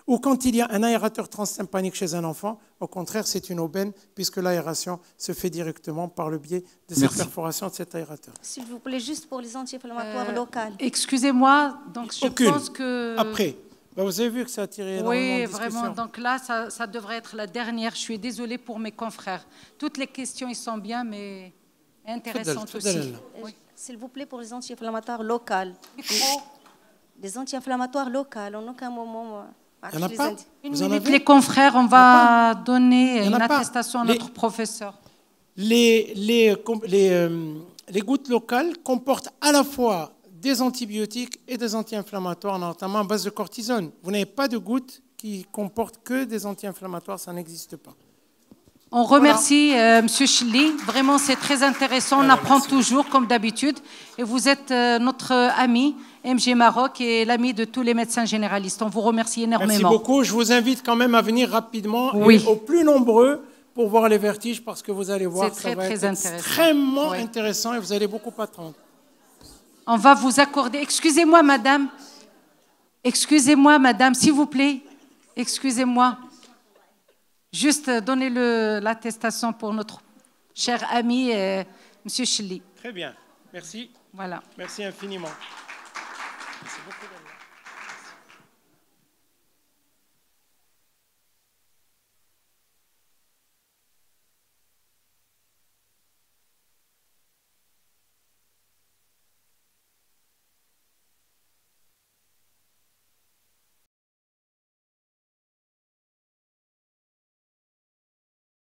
ou quand il y a un aérateur transtympanique chez un enfant, au contraire, c'est une aubaine, puisque l'aération se fait directement par le biais de cette perforation de cet aérateur. S'il vous plaît, juste pour les anti-inflammatoires locales. Excusez-moi, donc je Aucune. pense que... Après, ben, vous avez vu que ça a attiré énormément Oui, de discussions. vraiment. Donc là, ça devrait être la dernière. Je suis désolée pour mes confrères. Toutes les questions, ils sont bien, mais intéressantes aussi. Oui. S'il vous plaît, pour les anti-inflammatoires locales. Micro. Les anti-inflammatoires locales, en aucun moment... Il n'y en a pas? Une Vous en minute, avez? les confrères, on va donner Il y en une a pas. attestation à notre professeur. Les gouttes locales comportent à la fois des antibiotiques et des anti-inflammatoires, notamment à base de cortisone. Vous n'avez pas de gouttes qui comportent que des anti-inflammatoires, ça n'existe pas. On remercie M. Chili. Vraiment, c'est très intéressant. On apprend toujours, comme d'habitude. Et vous êtes notre ami, MG Maroc, et l'ami de tous les médecins généralistes. On vous remercie énormément. Merci beaucoup. Je vous invite quand même à venir rapidement Oui. et au plus nombreux pour voir les vertiges, parce que vous allez voir, C'est ça va très être intéressant. extrêmement Oui. intéressant et vous allez beaucoup apprendre. On va vous accorder... Excusez-moi, madame. Excusez-moi, madame, s'il vous plaît. Excusez-moi. Juste donner l'attestation pour notre cher ami, M. Chili. Très bien. Merci. Voilà. Merci infiniment. Merci beaucoup.